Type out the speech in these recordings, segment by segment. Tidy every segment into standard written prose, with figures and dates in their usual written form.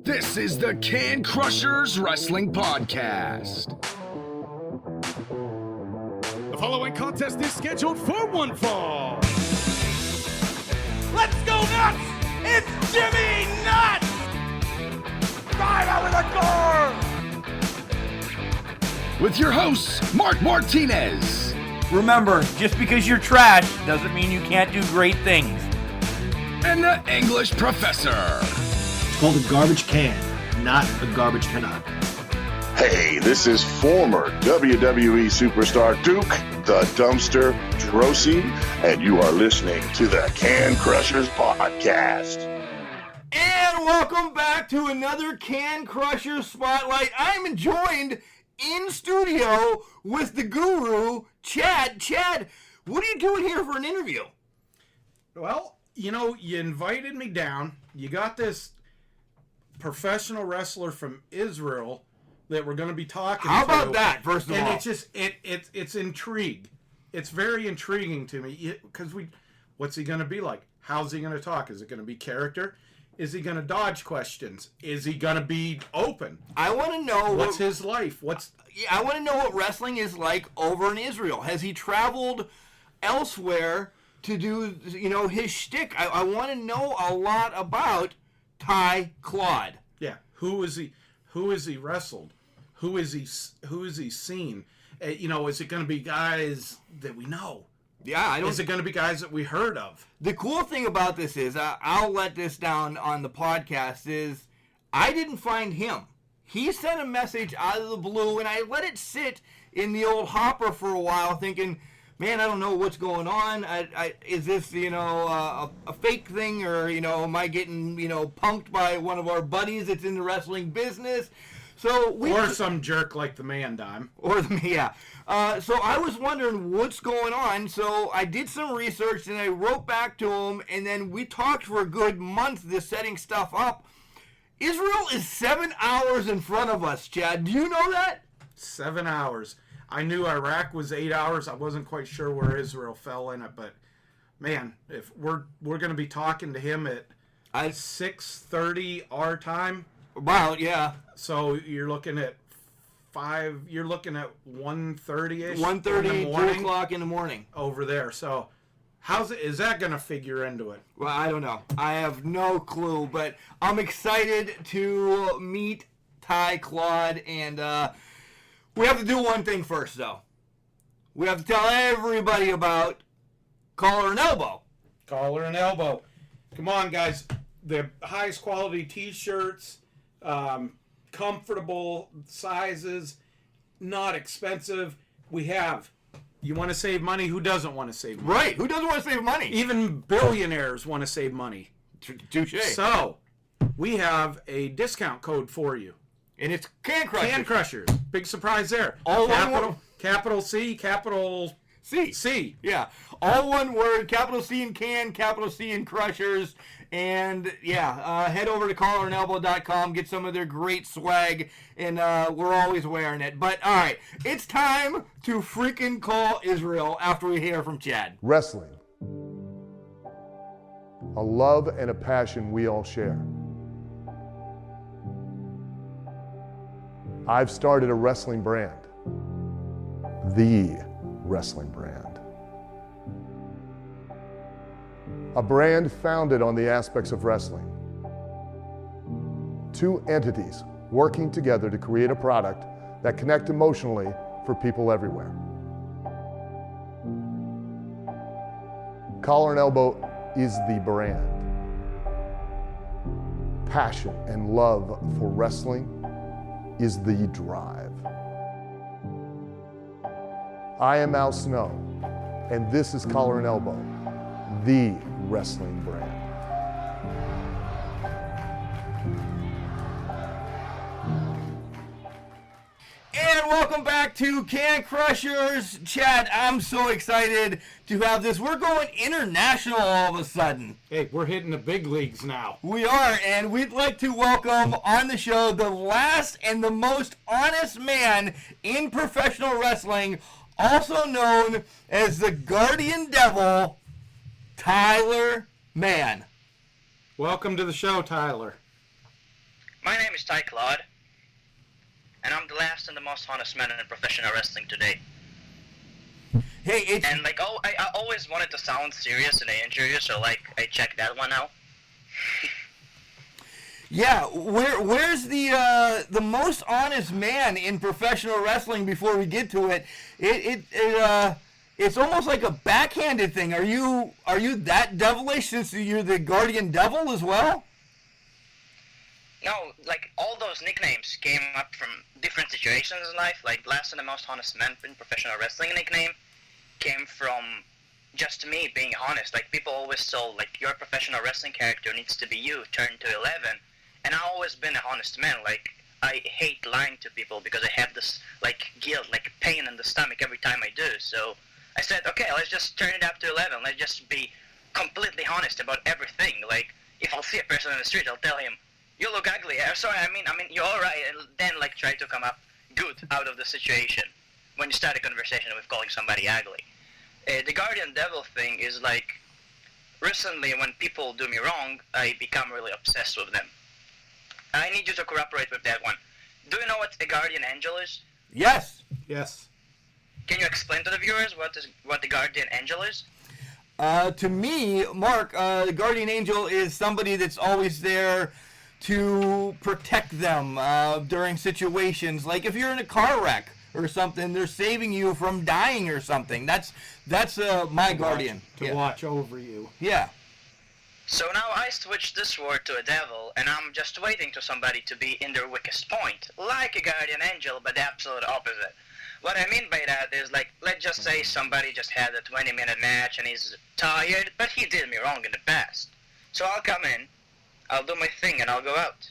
This is the Can Crushers Wrestling Podcast. The following contest is scheduled for one fall. Let's go nuts! It's Jimmy Nuts! Drive out with a car! With your hosts, Mark Martinez. Remember, just because you're trash doesn't mean you can't do great things. And the English Professor. It's called a garbage can, not a garbage cannot. Hey, this is former WWE superstar Duke, the Dumpster Drosy, and you are listening to the Can Crushers Podcast. And welcome back to another Can Crusher Spotlight. I'm joined in studio with the guru, Chad. Chad, what are you doing here for an interview? Well, you know, you invited me down. You got this professional wrestler from Israel that we're going to be talking How to. about that, first of all? And it's just, it's intrigue. It's very intriguing to me because what's he going to be like? How's he going to talk? Is it going to be character? Is he going to dodge questions? Is he going to be open? I want to know what's his life. I want to know what wrestling is like over in Israel. Has he traveled elsewhere to do, his shtick? I want to know a lot about Tye Clodd. Yeah, who is he wrestled? Who is he seen? Is it going to be guys that we know? Yeah, Is it going to be guys that we heard of? The cool thing about this is, I'll let this down on the podcast, is I didn't find him. He sent a message out of the blue, and I let it sit in the old hopper for a while, thinking, man, I don't know what's going on. Is this, a fake thing, or, am I getting, punked by one of our buddies that's in the wrestling business? Or some jerk like the Man Dime. So I was wondering what's going on. So I did some research, and I wrote back to him, and then we talked for a good month, this setting stuff up. Israel is 7 hours in front of us, Chad. Do you know that? 7 hours. I knew Iraq was 8 hours. I wasn't quite sure where Israel fell in it, but man, if we're going to be talking to him at 6:30 our time. Wow, yeah. So you're looking at 1:30ish. 1:30, 2 o'clock in the morning over there. So is that going to figure into it? Well, I don't know. I have no clue, but I'm excited to meet Tye Clodd, and we have to do one thing first, though. We have to tell everybody about Collar and Elbow. Collar and Elbow. Come on, guys. The highest quality T-shirts, comfortable sizes, not expensive. You want to save money? Who doesn't want to save money? Right. Who doesn't want to save money? Even billionaires want to save money. Touche. So, we have a discount code for you. And it's Can Crushers. Can Crushers. Big surprise there. All capital C, capital C. Yeah. All one word, capital C in Can, capital C in Crushers. And, head over to collarandelbow.com, get some of their great swag, and we're always wearing it. But, all right, it's time to freaking call Israel after we hear from Chad. Wrestling. A love and a passion we all share. I've started a wrestling brand. The wrestling brand. A brand founded on the aspects of wrestling. Two entities working together to create a product that connect emotionally for people everywhere. Collar and Elbow is the brand. Passion and love for wrestling is the drive. I am Al Snow, and this is Collar and Elbow, the wrestling brand. And welcome back to Can Crushers. Chad, I'm so excited to have this. We're going international all of a sudden. Hey, we're hitting the big leagues now. We are, and we'd like to welcome on the show the last and the most honest man in professional wrestling, also known as the Guardian Devil, Tyler Mann. Welcome to the show, Tyler. My name is Tye Clodd, and I'm the last and the most honest man in professional wrestling today. Hey, it's... And, like, I always wanted to sound serious in an interview, so, like, I checked that one out. Yeah, where's the most honest man in professional wrestling before we get to it? It's almost like a backhanded thing. Are you that devilish since you're the Guardian Devil as well? No, like, all those nicknames came up from different situations in life. Like, last and the most honest man in professional wrestling nickname came from just me being honest. Like, people always told, like, your professional wrestling character needs to be you, turn to 11. And I've always been an honest man. Like, I hate lying to people because I have this, like, guilt, like, pain in the stomach every time I do. So I said, okay, let's just turn it up to 11. Let's just be completely honest about everything. Like, if I'll see a person on the street, I'll tell him, you look ugly. Sorry, I mean, you're all right. And then, like, try to come up good out of the situation when you start a conversation with calling somebody ugly. The Guardian Devil thing is, like, recently when people do me wrong, I become really obsessed with them. I need you to cooperate with that one. Do you know what a Guardian Angel is? Yes. Yes. Can you explain to the viewers what the Guardian Angel is? To me, Mark, the Guardian Angel is somebody that's always there to protect them during situations. Like if you're in a car wreck or something, they're saving you from dying or something. That's my guardian. To watch over you. Yeah. So now I switched this word to a devil, and I'm just waiting to somebody to be in their weakest point, like a Guardian Angel, but the absolute opposite. What I mean by that is, like, let's just say somebody just had a 20-minute match and he's tired, but he did me wrong in the past. So I'll come in, I'll do my thing, and I'll go out.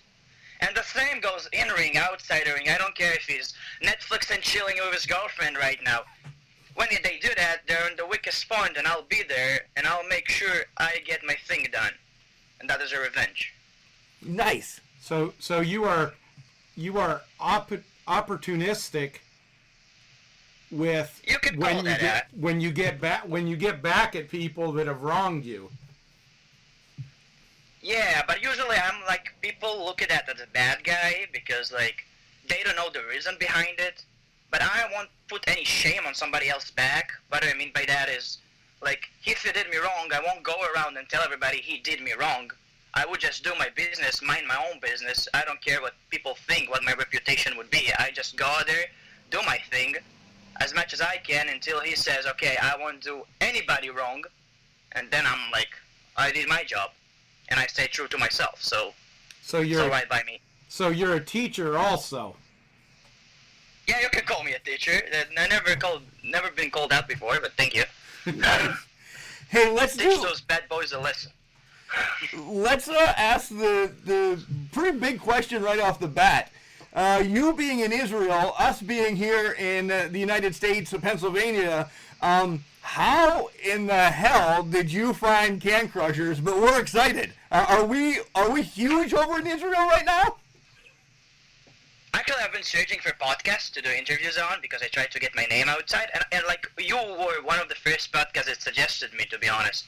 And the same goes in-ring, outside the ring. I don't care if he's Netflix and chilling with his girlfriend right now. When they do that, they're in the weakest point, and I'll be there, and I'll make sure I get my thing done. And that is a revenge. Nice. So you are opportunistic with you could call when you get back at people that have wronged you. Yeah, but usually I'm like, people look at that as a bad guy because, like, they don't know the reason behind it. But I won't put any shame on somebody else's back. What I mean by that is, like, if he did me wrong, I won't go around and tell everybody he did me wrong. I would just do my business, mind my own business. I don't care what people think, what my reputation would be. I just go out there, do my thing as much as I can until he says, okay, I won't do anybody wrong. And then I'm like, I did my job. And I stay true to myself, so you're all right by me. So you're a teacher also. Yeah, you can call me a teacher. I never been called out before, but thank you. Hey, let's teach those bad boys a lesson. Let's ask the pretty big question right off the bat. You being in Israel, us being here in the United States of Pennsylvania, how in the hell did you find Can Crushers? But we're excited. Are we huge over in Israel right now? Actually, I've been searching for podcasts to do interviews on because I tried to get my name outside, and like, you were one of the first podcasts that suggested me, to be honest.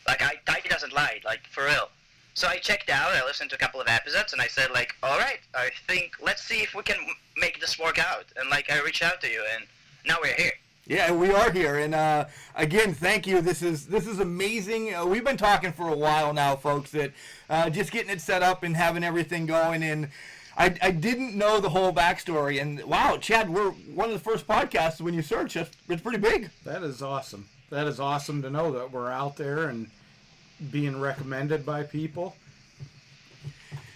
Like, Tye doesn't lie, like, for real. So I checked out, I listened to a couple of episodes, and I said, like, all right, I think, let's see if we can make this work out. And, like, I reached out to you, and now we're here. Yeah, we are here, and again, thank you. This is amazing. We've been talking for a while now, folks, that just getting it set up and having everything going, and I didn't know the whole backstory, and wow, Chad, we're one of the first podcasts when you search. It's pretty big. That is awesome. That is awesome to know that we're out there and being recommended by people.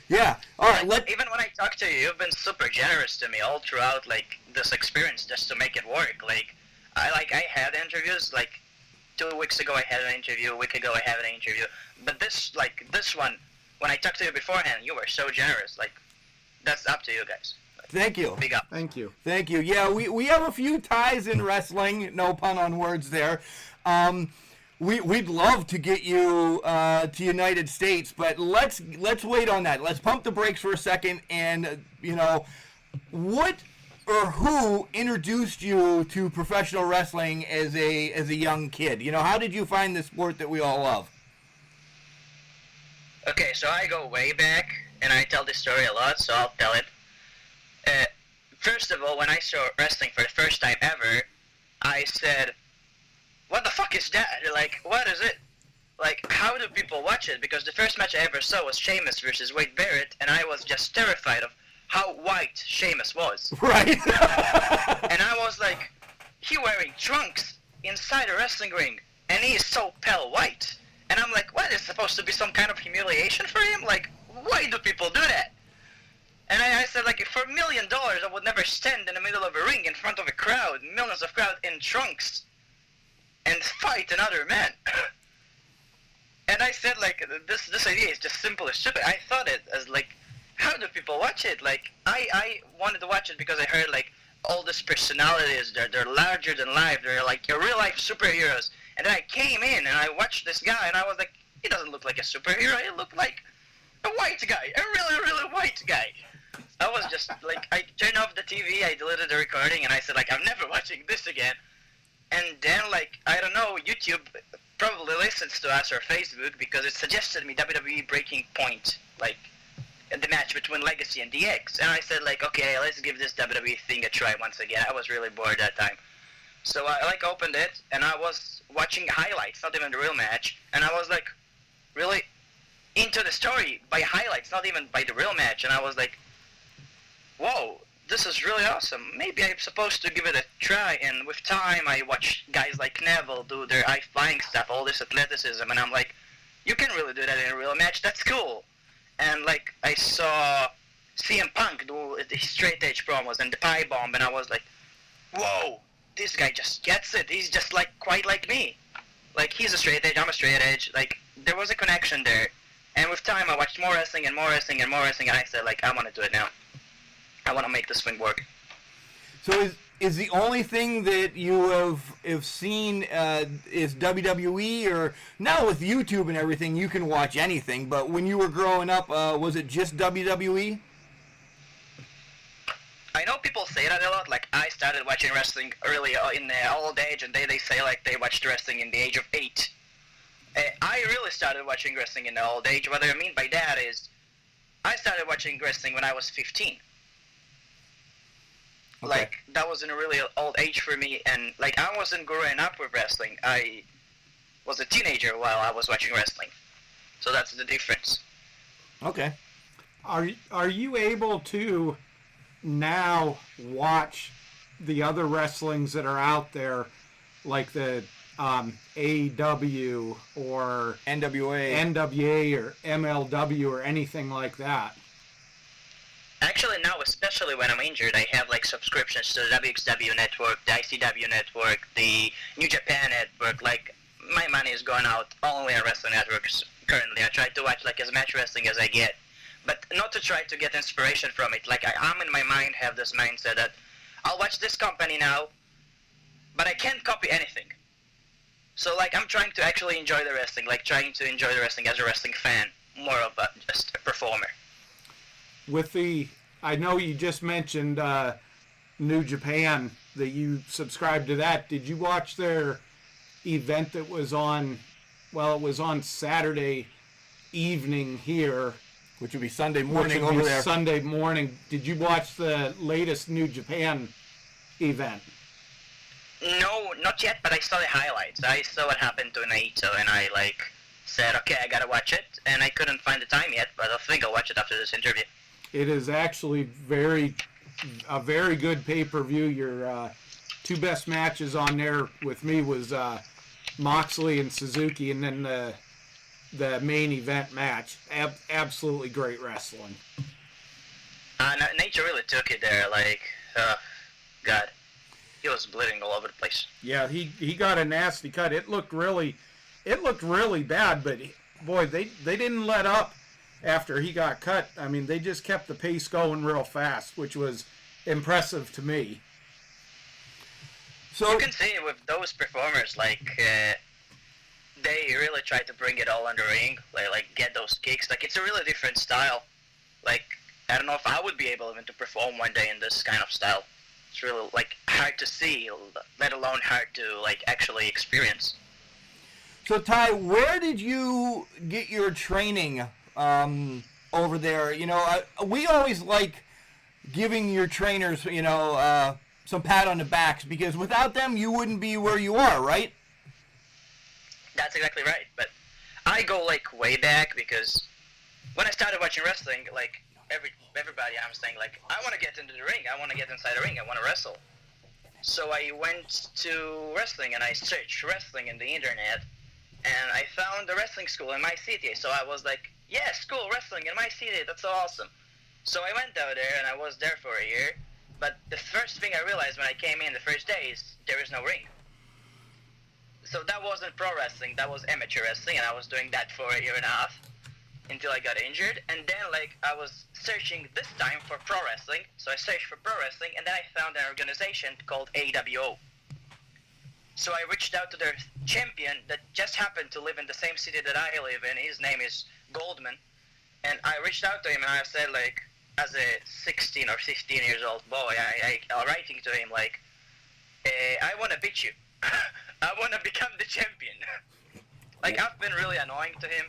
Yeah. All right. Even when I talk to you, you've been super generous to me all throughout, like, this experience just to make it work. Like, I had interviews. Like 2 weeks ago, I had an interview. A week ago, I had an interview. But this one, when I talked to you beforehand, you were so generous. Like, that's up to you guys. Thank you. Big up. Thank you. Thank you. Yeah, we have a few ties in wrestling. No pun on words there. We'd love to get you to United States, but let's wait on that. Let's pump the brakes for a second. And what or who introduced you to professional wrestling as a young kid? How did you find the sport that we all love? Okay, so I go way back. and I tell this story a lot, so I'll tell it. First of all, when I saw wrestling for the first time ever, I said, what the fuck is that? Like, what is it? Like, how do people watch it? Because the first match I ever saw was Sheamus versus Wade Barrett, and I was just terrified of how white Sheamus was. Right. And I was like, he wearing trunks inside a wrestling ring, and he is so pale white. And I'm like, what, is supposed to be some kind of humiliation for him? Like, why do people do that? And I said, like, for $1 million, I would never stand in the middle of a ring in front of a crowd, millions of crowd in trunks, and fight another man. And I said, like, this idea is just simple as stupid. I thought it as, like, how do people watch it? Like, I wanted to watch it because I heard, like, all these personalities, they're larger than life, they're, like, real-life superheroes. And then I came in, and I watched this guy, and I was like, he doesn't look like a superhero, he looked like a white guy, a really, really white guy. I was just, like, I turned off the TV, I deleted the recording, and I said, like, I'm never watching this again. And then, like, I don't know, YouTube probably listens to us, or Facebook, because it suggested me WWE Breaking Point, like, the match between Legacy and DX. And I said, like, okay, let's give this WWE thing a try once again. I was really bored that time. So I, like, opened it, and I was watching highlights, not even the real match, and I was, like, really into the story by highlights, not even by the real match. And I was like, whoa, this is really awesome. Maybe I'm supposed to give it a try. And with time, I watched guys like Neville do their high-flying stuff, all this athleticism, and I'm like, you can really do that in a real match, that's cool. And, like, I saw CM Punk do the straight edge promos and the pie bomb, and I was like, whoa, this guy just gets it. He's just, like, quite like me. Like, he's a straight edge, I'm a straight edge. Like, there was a connection there. And with time, I watched more wrestling and more wrestling and more wrestling, and I said, like, I want to do it now. I want to make this thing work. So is the only thing that you have seen is WWE, or now with YouTube and everything, you can watch anything, but when you were growing up, was it just WWE? I know people say that a lot, like, I started watching wrestling early in the old age, and they say, like, they watched wrestling in the age of 8. I really started watching wrestling in the old age. What I mean by that is, I started watching wrestling when I was 15. Okay. Like, that was in a really old age for me, and, like, I wasn't growing up with wrestling. I was a teenager while I was watching wrestling. So that's the difference. Okay. Are you able to now watch the other wrestlings that are out there, like the AEW or NWA or MLW or anything like that? Actually, now, especially when I'm injured, I have, like, subscriptions to the WXW network, the ICW network, the New Japan network. Like, my money is going out only on wrestling networks currently. I try to watch, like, as much wrestling as I get, but not to try to get inspiration from it. Like, I'm in my mind have this mindset that I'll watch this company now, but I can't copy anything. So, like, I'm trying to actually enjoy the wrestling, like, trying to enjoy the wrestling as a wrestling fan, more of just a performer. With I know you just mentioned New Japan, that you subscribed to that. Did you watch their event that was on, well, it was on Saturday evening here. Which would be Sunday morning over there. Sunday morning. Did you watch the latest New Japan event? No, not yet, but I saw the highlights. I saw what happened to Naito, and I, like, said, okay, I gotta watch it, and I couldn't find the time yet, but I think I'll watch it after this interview. It is actually a very good pay-per-view. Your two best matches on there with me was Moxley and Suzuki, and then the main event match. Absolutely great wrestling. Naito really took it there, like, God. He was bleeding all over the place. Yeah, he got a nasty cut. It looked really bad, but boy, they didn't let up after he got cut. I mean, they just kept the pace going real fast, which was impressive to me. So you can see with those performers, like, they really try to bring it all on the ring, like get those kicks. Like, it's a really different style. Like, I don't know if I would be able even to perform one day in this kind of style. It's really, like, hard to see, let alone hard to, like, actually experience. So, Tye, where did you get your training over there. You know, we always like giving your trainers, you know, some pat on the backs, because without them, you wouldn't be where you are, right? That's exactly right. But I go like way back, because when I started watching wrestling, like everybody, I'm saying like, I want to get into the ring. I want to get inside the ring. I want to wrestle. So I went to wrestling and I searched wrestling in the internet, and I found a wrestling school in my city. So I was like, yeah, school wrestling in my city. That's so awesome. So I went out there and I was there for a year. But the first thing I realized when I came in the first day is there is no ring. So that wasn't pro wrestling, that was amateur wrestling, and I was doing that for a year and a half until I got injured. And then like I was searching this time for pro wrestling, so I searched for pro wrestling, and then I found an organization called AWO. So I reached out to their champion that just happened to live in the same city that I live in. His name is Goldman. And I reached out to him and I said, like, as a 16 or 15 years old boy, I writing to him like, I want to beat you. I want to become the champion. Like, I've been really annoying to him.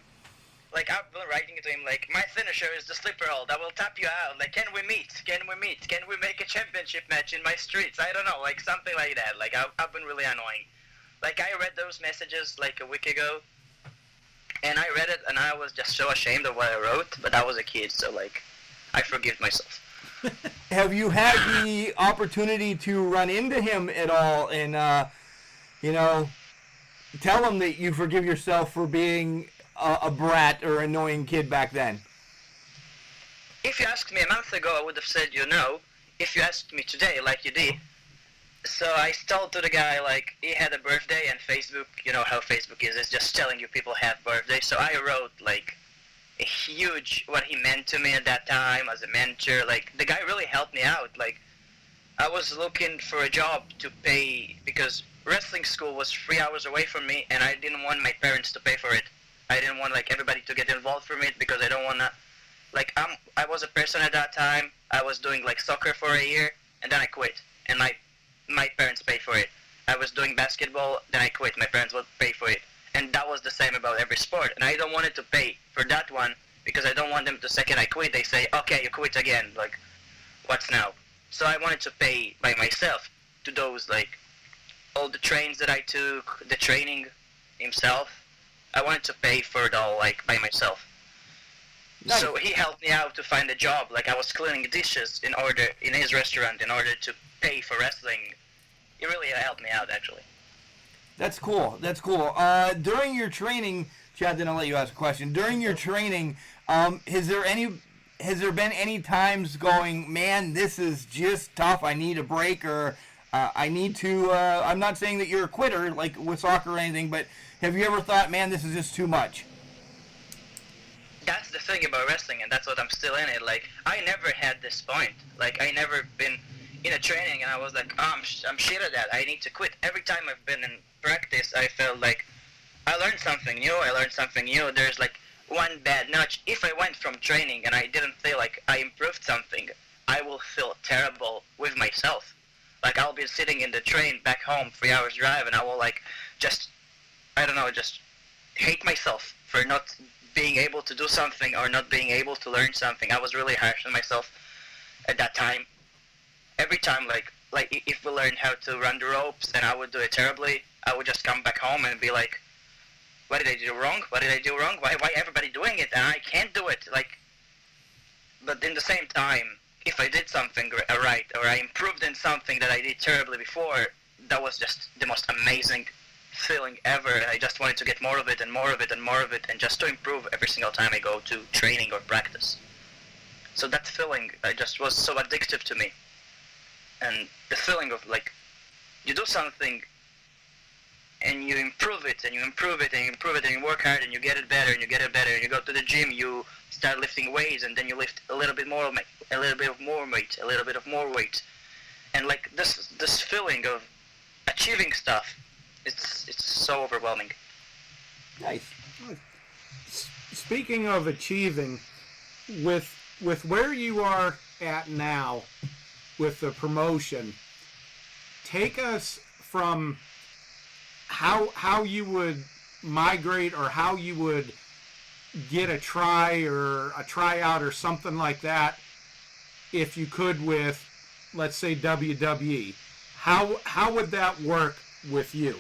Like, I've been writing to him like, my finisher is the slipper hold. I will tap you out. Like, can we meet? Can we meet? Can we make a championship match in my streets? I don't know, like something like that. Like, I've been really annoying. Like, I read those messages like a week ago, and I read it, and I was just so ashamed of what I wrote. But I was a kid, so like, I forgive myself. Have you had the opportunity to run into him at all and, you know, tell him that you forgive yourself for being a brat or annoying kid back then? If you asked me a month ago, I would have said you no. If you asked me today, like you did, so I told to the guy, like, he had a birthday, and Facebook, you know how Facebook is, it's just telling you people have birthdays. So I wrote, like, a huge, what he meant to me at that time as a mentor. Like, the guy really helped me out. Like, I was looking for a job to pay, because wrestling school was 3 hours away from me, and I didn't want my parents to pay for it. I didn't want, like, everybody to get involved from it, because I don't want to, like, I was a person at that time. I was doing, like, soccer for a year, and then I quit, and my parents paid for it. I was doing basketball, then I quit. My parents would pay for it. And that was the same about every sport. And I don't want it to pay for that one, because I don't want them to, second I quit, they say, okay, you quit again. Like, what's now? So I wanted to pay by myself to those, like, all the trains that I took, the training himself. I wanted to pay for it all, like, by myself. Nice. So he helped me out to find a job. Like, I was cleaning dishes in his restaurant in order to pay for wrestling. He really helped me out, actually. That's cool. That's cool. During your training, Chad, then I'll let you ask a question. During your training, has there been any times going, man, this is just tough, I need a break, or I need to, I'm not saying that you're a quitter, like with soccer or anything, but have you ever thought, man, this is just too much? That's the thing about wrestling, and that's what I'm still in it. Like, I never had this point. Like, I never been in a training, and I was like, oh, I'm shit at that. I need to quit. Every time I've been in practice, I felt like I learned something new. There's like one bad notch. If I went from training and I didn't feel like I improved something, I will feel terrible with myself. Like, I'll be sitting in the train back home, 3 hours drive, and I will like just hate myself for not being able to do something or not being able to learn something. I was really harsh on myself at that time. Every time, like if we learned how to run the ropes and I would do it terribly, I would just come back home and be like, what did I do wrong? What did I do wrong? Why everybody doing it and I can't do it? Like, but in the same time, if I did something right, or I improved in something that I did terribly before, that was just the most amazing feeling ever. And I just wanted to get more of it and more of it and more of it, and just to improve every single time I go to training or practice. So that feeling, just was so addictive to me. And the feeling of, like, you do something and you improve it and you improve it and you improve it and you work hard and you get it better and you get it better and you go to the gym, you start lifting weights, and then you lift a little bit more weight, a little bit of more weight, a little bit of more weight. And like this feeling of achieving stuff, it's so overwhelming. Nice. Speaking of achieving, with where you are at now with the promotion, take us from how you would migrate or how you would get a try or a tryout or something like that, if you could, with, let's say, WWE? How would that work with you?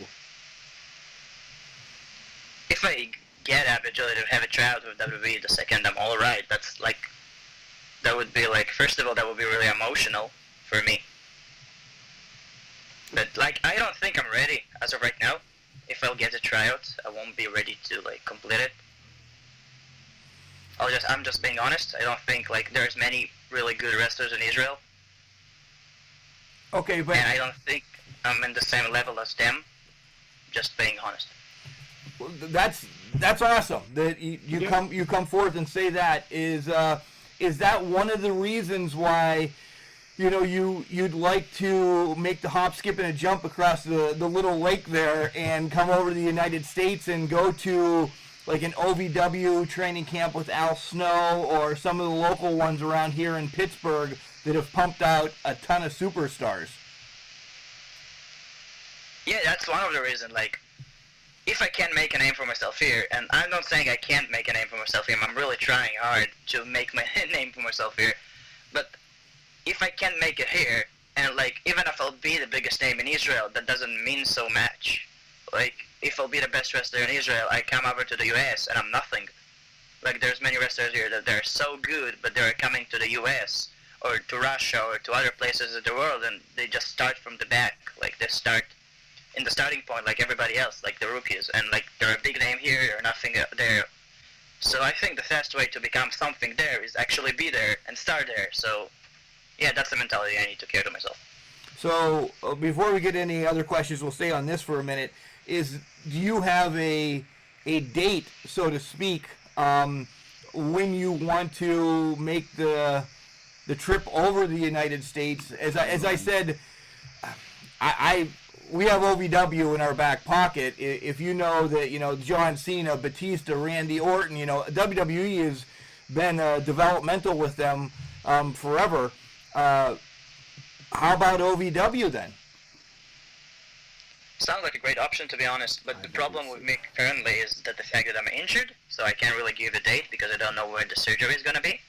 If I get opportunity to have a tryout with WWE the second I'm all right, that would be like, first of all, that would be really emotional for me. But like, I don't think I'm ready as of right now. If I'll get a tryout, I won't be ready to like complete it. I'm just being honest. I don't think like there's many really good wrestlers in Israel. Okay, but and I don't think I'm in the same level as them. Just being honest. That's awesome that you come forth and say that. Is that one of the reasons why you'd like to make the hop, skip, and a jump across the little lake there and come over to the United States and go to like an OVW training camp with Al Snow or some of the local ones around here in Pittsburgh that have pumped out a ton of superstars? Yeah, that's one of the reasons. Like, if I can make a name for myself here, and I'm not saying I can't make a name for myself here, I'm really trying hard to make my name for myself here, but if I can make it here, and like, even if I'll be the biggest name in Israel, that doesn't mean so much. Like, if I'll be the best wrestler in Israel, I come over to the US and I'm nothing. Like, there's many wrestlers here that they're so good, but they're coming to the US or to Russia or to other places in the world, and they just start from the back. Like, they start in the starting point like everybody else, like the rookies, and like they're a big name here or nothing there. So I think the fast way to become something there is actually be there and start there. So yeah, that's the mentality I need to carry to myself. So before we get any other questions, we'll stay on this for a minute. Do you have a date, so to speak, when you want to make the trip over the United States? As I said, we have OVW in our back pocket. If you know that, John Cena, Batista, Randy Orton, WWE has been developmental with them forever. How about OVW then? Sounds like a great option, to be honest, but the problem with me currently is that the fact that I'm injured, so I can't really give a date because I don't know where the surgery is going to be.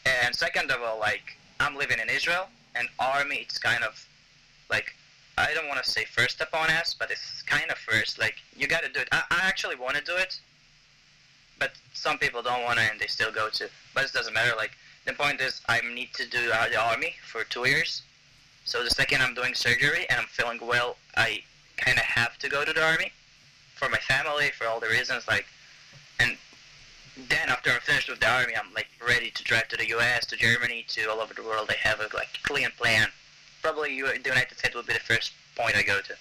And second of all, like, I'm living in Israel, and army, it's kind of, like, I don't want to say first upon us, but it's kind of first. Like, you got to do it. I actually want to do it, but some people don't want to, and they still go to. But it doesn't matter. Like, the point is, I need to do the army for 2 years. So the second I'm doing surgery and I'm feeling well, I kind of have to go to the army for my family, for all the reasons. Like, and then after I'm finished with the army, I'm like ready to drive to the U.S., to Germany, to all over the world. I have a clean plan. Probably the United States will be the first point I go to.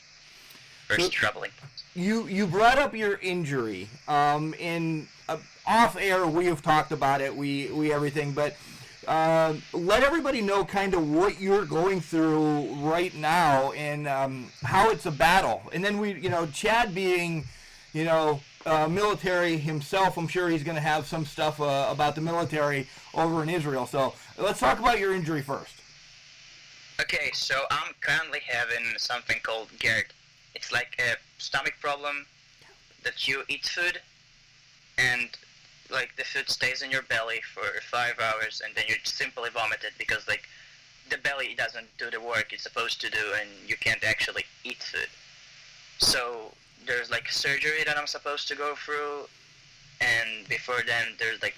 First traveling. You brought up your injury. In off air, we have talked about it. We everything, but let everybody know kind of what you're going through right now and how it's a battle. And then Chad being, military himself, I'm sure he's going to have some stuff about the military over in Israel. So let's talk about your injury first. Okay, so I'm currently having something called GERD. It's like a stomach problem that you eat food and like the food stays in your belly for 5 hours and then you simply vomit it because like the belly doesn't do the work it's supposed to do and you can't actually eat food. So there's like surgery that I'm supposed to go through, and before then there's like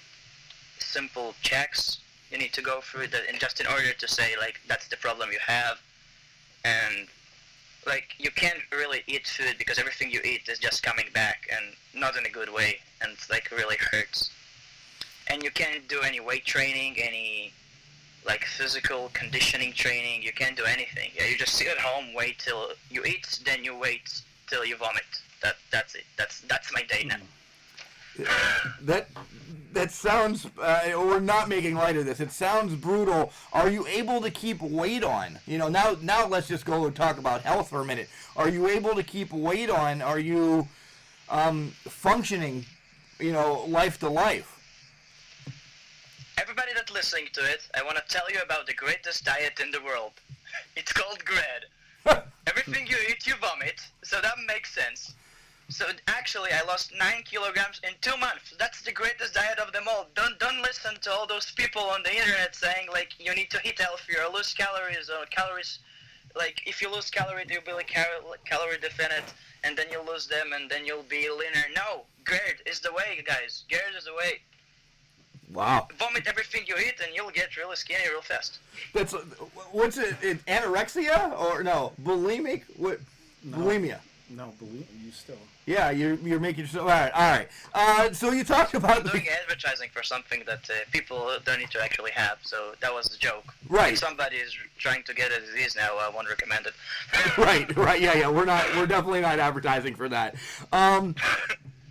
simple checks you need to go through that, and just in order to say like that's the problem you have. And like you can't really eat food because everything you eat is just coming back and not in a good way, and it's like really hurts. And you can't do any weight training, any like physical conditioning training. You can't do anything. Yeah, you just sit at home, wait till you eat, then you wait till you vomit. That's it. That's my day now. That sounds, we're not making light of this. It sounds brutal. Are you able to keep weight on? Now let's just go and talk about health for a minute. Are you able to keep weight on? Are you functioning, life to life? Everybody that's listening to it, I want to tell you about the greatest diet in the world. It's called GRED. Everything you eat, you vomit, so that makes sense. So actually, I lost 9 kilograms in 2 months. That's the greatest diet of them all. Don't listen to all those people on the internet saying like you need to eat healthier or lose calories or calories. Like if you lose calories, you'll be like calorie deficient, and then you'll lose them, and then you'll be leaner. No, GERD is the way, guys. GERD is the way. Wow. Vomit everything you eat, and you'll get really skinny real fast. That's what's it? Anorexia or no? Bulimic? What? No. Bulimia. No, believe you still. Yeah, you're making yourself. All right. So you talked about I'm doing advertising for something that people don't need to actually have. So that was the joke. Right. If somebody is trying to get a disease now, I won't recommend it. Right. Yeah. We're definitely not advertising for that.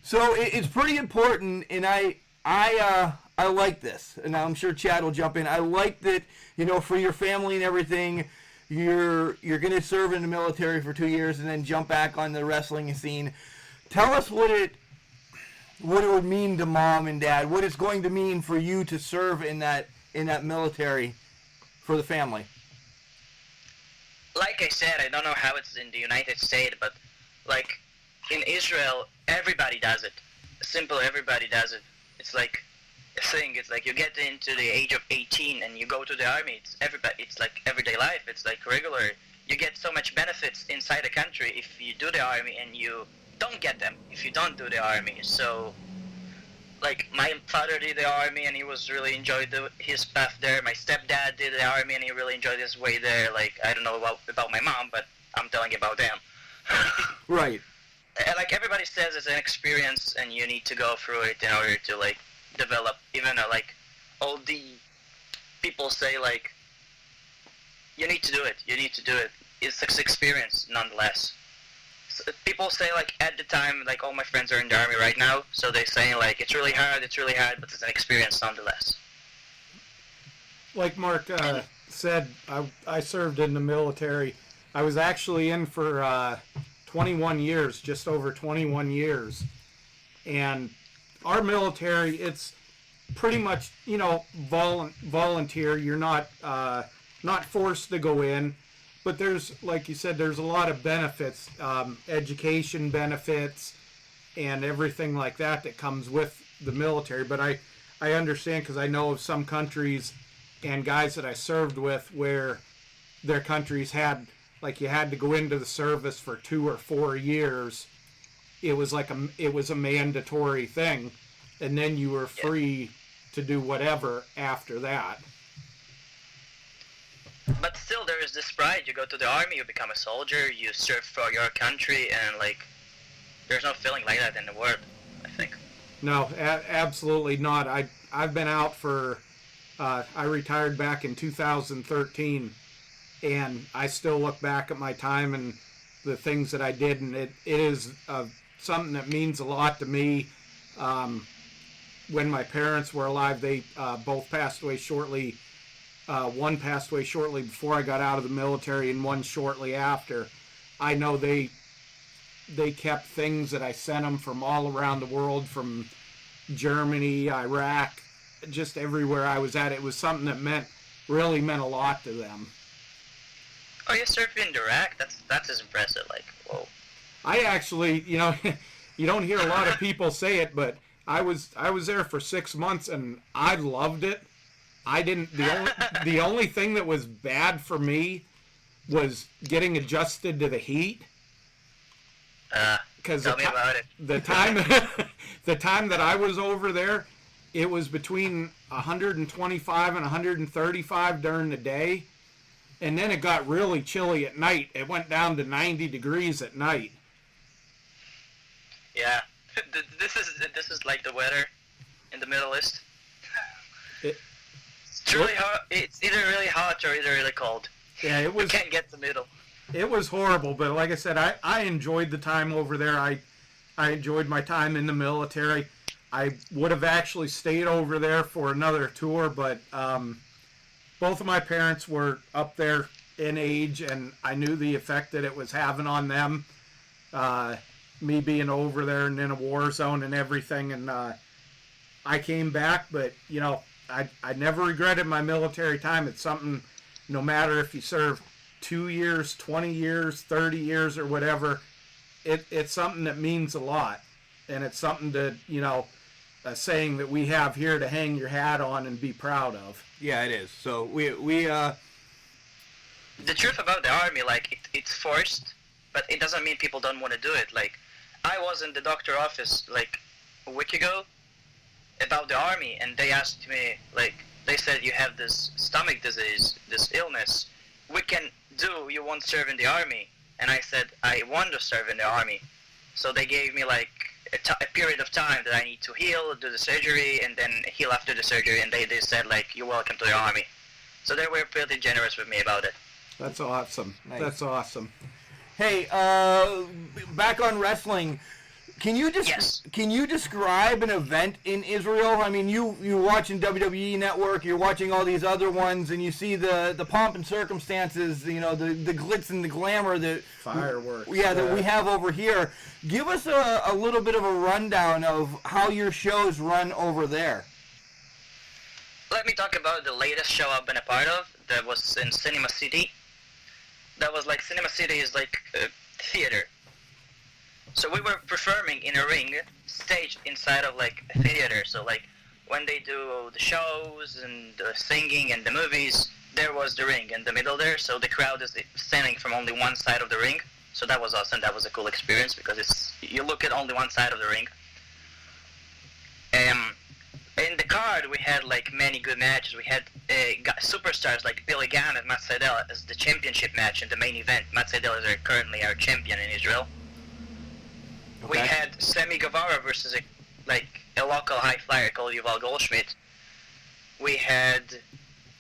So it's pretty important, and I like this, and I'm sure Chad will jump in. I like that, for your family and everything, you're going to serve in the military for 2 years and then jump back on the wrestling scene. Tell us what it would mean to Mom and Dad, what it's going to mean for you to serve in that military for the family. Like I said, I don't know how it's in the United States, but like in Israel, everybody does it. Simple, everybody does it. It's like a thing. It's like you get into the age of 18 and you go to the army. It's like everyday life. It's like regular. You get so much benefits inside the country if you do the army, and you don't get them if you don't do the army. So, like, my father did the army and he really enjoyed his path there. My stepdad did the army and he really enjoyed his way there. Like, I don't know about my mom, but I'm telling you about them. Right. Like, everybody says it's an experience and you need to go through it in order to, like, develop. Even, like, all the people say, like, you need to do it. You need to do it. It's an experience, nonetheless. So people say, like, at the time, like, all my friends are in the army right now, so they say, like, it's really hard, but it's an experience, nonetheless. Like Mark said, I served in the military. I was actually in for 21 years, just over 21 years. And our military, it's pretty much, volunteer. You're not forced to go in, but there's, like you said, there's a lot of benefits, education benefits and everything like that comes with the military. But I understand, because I know of some countries and guys that I served with where their countries had, like, you had to go into the service for 2 or 4 years. It was like it was a mandatory thing, and then you were free to do whatever after that. But still, there is this pride. You go to the army, you become a soldier, you serve for your country, and, like, there's no feeling like that in the world, I think. No, absolutely not. I've been out for, I retired back in 2013, and I still look back at my time and the things that I did, and it is something that means a lot to me. When my parents were alive, they both passed away shortly. One passed away shortly before I got out of the military, and one shortly after. I know they kept things that I sent them from all around the world, from Germany, Iraq, just everywhere I was at. It was something that really meant a lot to them. Oh, you served in Iraq? That's impressive. Like, whoa. I actually, you don't hear a lot of people say it, but I was there for 6 months and I loved it. I didn't. The only thing that was bad for me was getting adjusted to the heat. Because tell me about it. the time that I was over there, it was between 125 and 135 during the day, and then it got really chilly at night. It went down to 90 degrees at night. Yeah, this is like the weather in the Middle East. It's really hot. It's either really hot or either really cold. Yeah, it was. You can't get the middle. It was horrible, but like I said, I enjoyed the time over there. I enjoyed my time in the military. I would have actually stayed over there for another tour, but both of my parents were up there in age, and I knew the effect that it was having on them. Me being over there and in a war zone and everything, and I came back, but I never regretted my military time. It's something, no matter if you serve 2 years, 20 years, 30 years, or whatever, it's something that means a lot, and it's something to, a saying that we have here to hang your hat on and be proud of. Yeah, it is. So we The truth about the army, like, it's forced, but it doesn't mean people don't want to do it. Like, I was in the doctor office, like, a week ago about the army, and they asked me, like, they said, you have this stomach disease, this illness. You won't serve in the army. And I said, I want to serve in the army. So they gave me, like, a period of time that I need to heal, do the surgery, and then heal after the surgery. And they said, like, you're welcome to the army. So they were pretty generous with me about it. That's awesome. Nice. That's awesome. Hey, back on wrestling, can you describe an event in Israel? I mean, you're watching WWE Network, you're watching all these other ones, and you see the pomp and circumstances, the glitz and the glamour that fireworks. That we have over here. Give us a little bit of a rundown of how your shows run over there. Let me talk about the latest show I've been a part of. That was in Cinema City. That was like, Cinema City is like a theater. So we were performing in a ring, staged inside of like a theater. So like when they do the shows and the singing and the movies, there was the ring in the middle there. So the crowd is standing from only one side of the ring. So that was awesome. That was a cool experience because you look at only one side of the ring. In the card, we had like many good matches. We had superstars like Billy Gunn and Matt Sydal as the championship match in the main event. Matt Sydal is currently our champion in Israel. Okay. We had Sammy Guevara versus a local high flyer called Yuval Goldschmidt. We had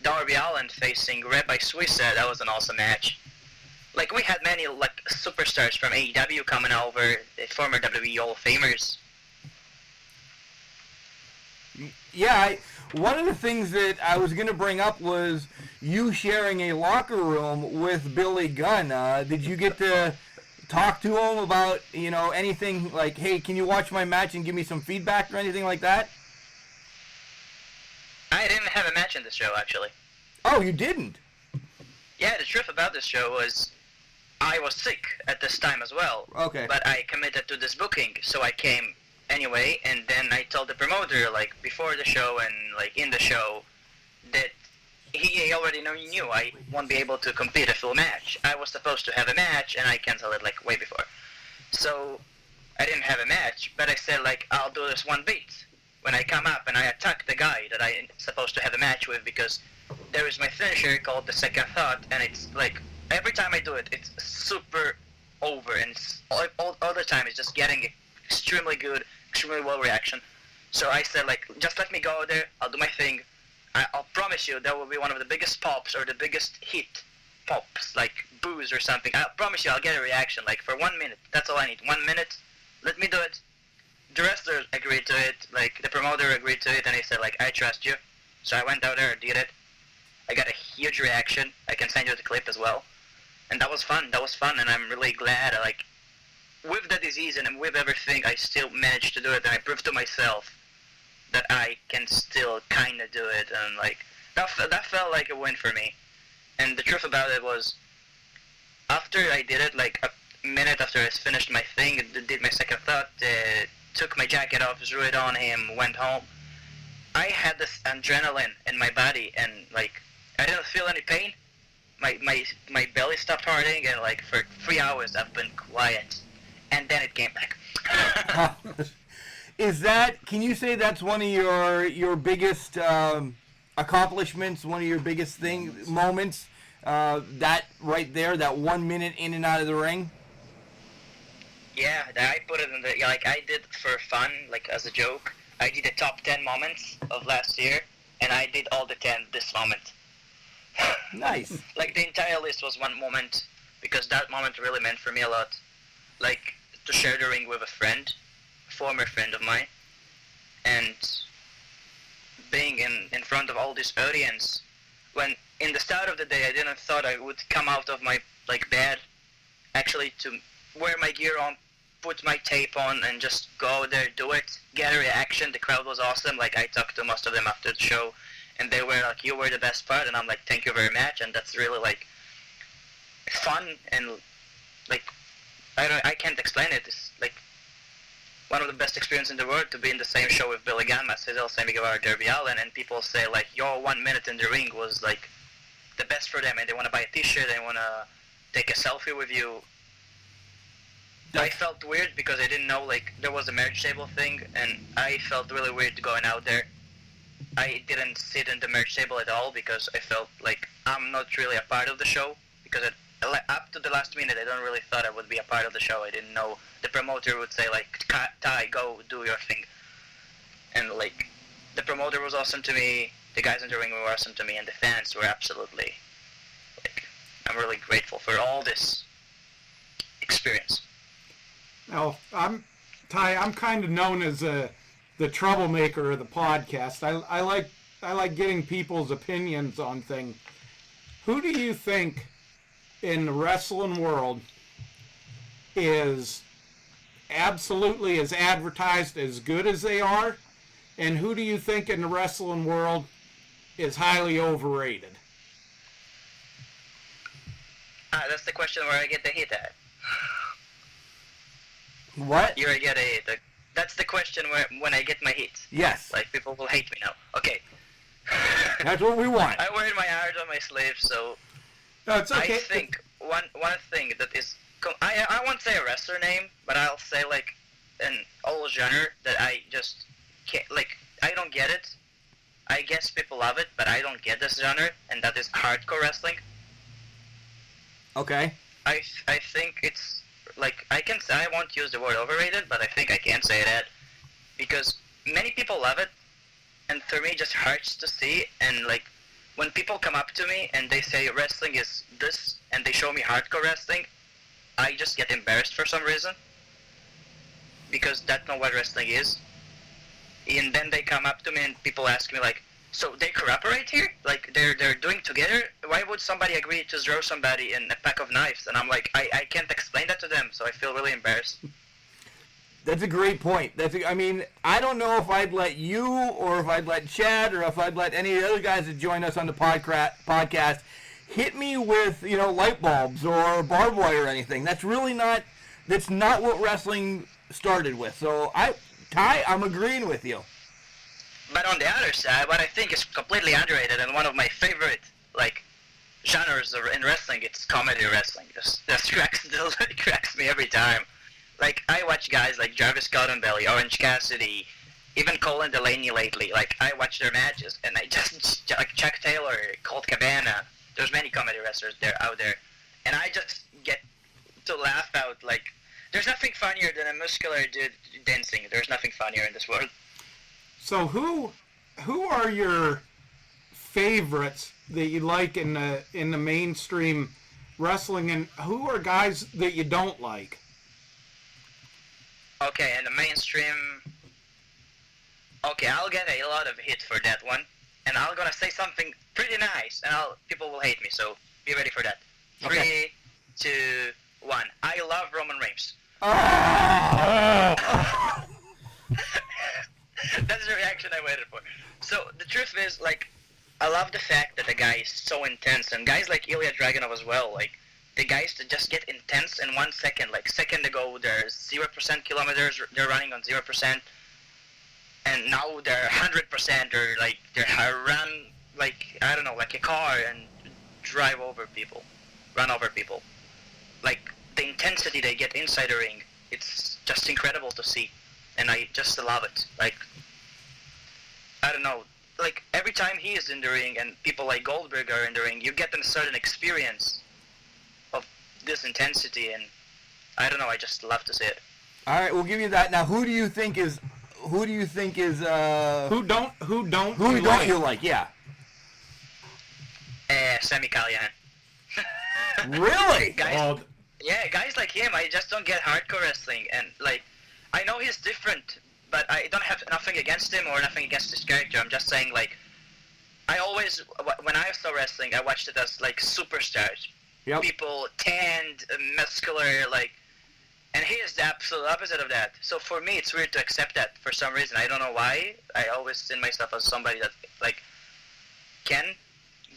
Darby Allin facing Rabbi Suissa. That was an awesome match. Like, we had many like superstars from AEW coming over, former WWE Hall of Famers. Yeah, one of the things that I was going to bring up was you sharing a locker room with Billy Gunn. Did you get to talk to him about, anything like, hey, can you watch my match and give me some feedback or anything like that? I didn't have a match in this show, actually. Oh, you didn't? Yeah, the truth about this show was I was sick at this time as well. Okay. But I committed to this booking, so I came anyway, and then I told the promoter, like, before the show and, like, in the show, that he already knew I won't be able to compete a full match. I was supposed to have a match, and I canceled it, like, way before. So, I didn't have a match, but I said, like, I'll do this one beat. When I come up and I attack the guy that I'm supposed to have a match with, because there is my finisher called the Second Thought, and it's, like, every time I do it, it's super over, and it's all the time it's just getting extremely good, extremely well reaction. So I said, like, just let me go there, I'll do my thing. I'll promise you that will be one of the biggest pops or the biggest hit pops, like boos or something. I promise you I'll get a reaction, like, for 1 minute. That's all I need. 1 minute, let me do it. The wrestler agreed to it, like, the promoter agreed to it, and he said, like, I trust you. So I went out there and did it. I got a huge reaction. I can send you the clip as well. And that was fun, and I'm really glad, like, with the disease and with everything, I still managed to do it, and I proved to myself that I can still kind of do it, and, like, that felt like a win for me. And the truth about it was, after I did it, like, a minute after I finished my thing, did my Second Thought, took my jacket off, threw it on him, went home, I had this adrenaline in my body, and, like, I didn't feel any pain. My belly stopped hurting, and, like, for 3 hours I've been quiet. And then it came back. Can you say that's one of your biggest accomplishments, one of your biggest moments, that right there, that 1 minute in and out of the ring? Yeah, I put it in like, I did for fun, like, as a joke. I did the top 10 moments of last year, and I did all the 10 this moment. Nice. Like, the entire list was one moment, because that moment really meant for me a lot. Like, to share the ring with a friend, a former friend of mine, and being in front of all this audience, when in the start of the day I didn't thought I would come out of my, like, bed, actually to wear my gear on, put my tape on, and just go there, do it, get a reaction. The crowd was awesome. Like, I talked to most of them after the show, and they were like, you were the best part, and I'm like, thank you very much. And that's really, like, fun, and, like, I can't explain it. It's like one of the best experiences in the world to be in the same show with Billy Gunn, Sammy Guevara, Darby Allin, and people say like your 1 minute in the ring was like the best for them, and they want to buy a T-shirt, they want to take a selfie with you. I felt weird because I didn't know like there was a marriage table thing, and I felt really weird going out there. I didn't sit in the marriage table at all because I felt like I'm not really a part of the show, because up to the last minute I don't really thought I would be a part of the show. I didn't know the promoter would say like, Tye, go do your thing. And like the promoter was awesome to me, the guys in the ring were awesome to me, and the fans were absolutely like, I'm really grateful for all this experience. Now, Tye, I'm kind of known as the troublemaker of the podcast. I like getting people's opinions on things. Who do you think in the wrestling world is absolutely as advertised as good as they are, and who do you think in the wrestling world is highly overrated? That's the question where I get the hit at. What? You get that's the question when I get my hits. Yes. Like, people will hate me now. Okay. That's what we want. I wear my heart on my sleeve, so No, it's okay. I think one thing that is... I won't say a wrestler name, but I'll say, like, an old genre that I just can't... Like, I don't get it. I guess people love it, but I don't get this genre, and that is hardcore wrestling. Okay. I think it's... Like, I won't use the word overrated, but I think I can say that, because many people love it, and for me it just hurts to see. And like, when people come up to me and they say wrestling is this, and they show me hardcore wrestling, I just get embarrassed for some reason, because that's not what wrestling is. And then they come up to me and people ask me like, so they cooperate here? Like, they're doing together? Why would somebody agree to throw somebody in a pack of knives? And I'm like, I can't explain that to them, so I feel really embarrassed. That's a great point. I mean, I don't know if I'd let you, or if I'd let Chad, or if I'd let any of the other guys that join us on the podcast hit me with, light bulbs or barbed wire or anything. That's not what wrestling started with. So, Tye, I'm agreeing with you. But on the other side, what I think is completely underrated and one of my favorite, like, genres in wrestling, it's comedy wrestling. This cracks me every time. Like, I watch guys like Jarvis Cottonbelly, Orange Cassidy, even Colin Delaney lately. Like, I watch their matches, and I just, like Chuck Taylor, Colt Cabana, there's many comedy wrestlers out there, and I just get to laugh out. Like, there's nothing funnier than a muscular dude dancing. There's nothing funnier in this world. So who are your favorites that you like in the mainstream wrestling, and who are guys that you don't like? Okay, in the mainstream... Okay, I'll get a lot of hit for that one, and I'm gonna say something pretty nice, and people will hate me, so be ready for that. Okay. 3, 2, 1. I love Roman Reigns. That's the reaction I waited for. So, the truth is, like, I love the fact that the guy is so intense, and guys like Ilya Dragunov as well, like, the guys that just get intense in 1 second. Like, second ago, they're 0% kilometers, they're running on 0%, and now they're 100%, or, like, they run, like, I don't know, like a car, and drive over people, run over people. Like, the intensity they get inside the ring, it's just incredible to see, and I just love it. Like, I don't know, like, every time he is in the ring and people like Goldberg are in the ring, you get a certain experience of this intensity, and I don't know, I just love to see it. All right, we'll give you that. Now, who do you think is who don't you like? Yeah. Sammy Callahan. Really? Guys, yeah, guys like him, I just don't get hardcore wrestling, and like, I know he's different, but I don't have nothing against him or nothing against his character. I'm just saying, like, I always, when I saw wrestling, I watched it as, like, superstars. Yep. People tanned, muscular, like, and he is the absolute opposite of that. So for me, it's weird to accept that for some reason. I don't know why. I always see myself as somebody that, like, can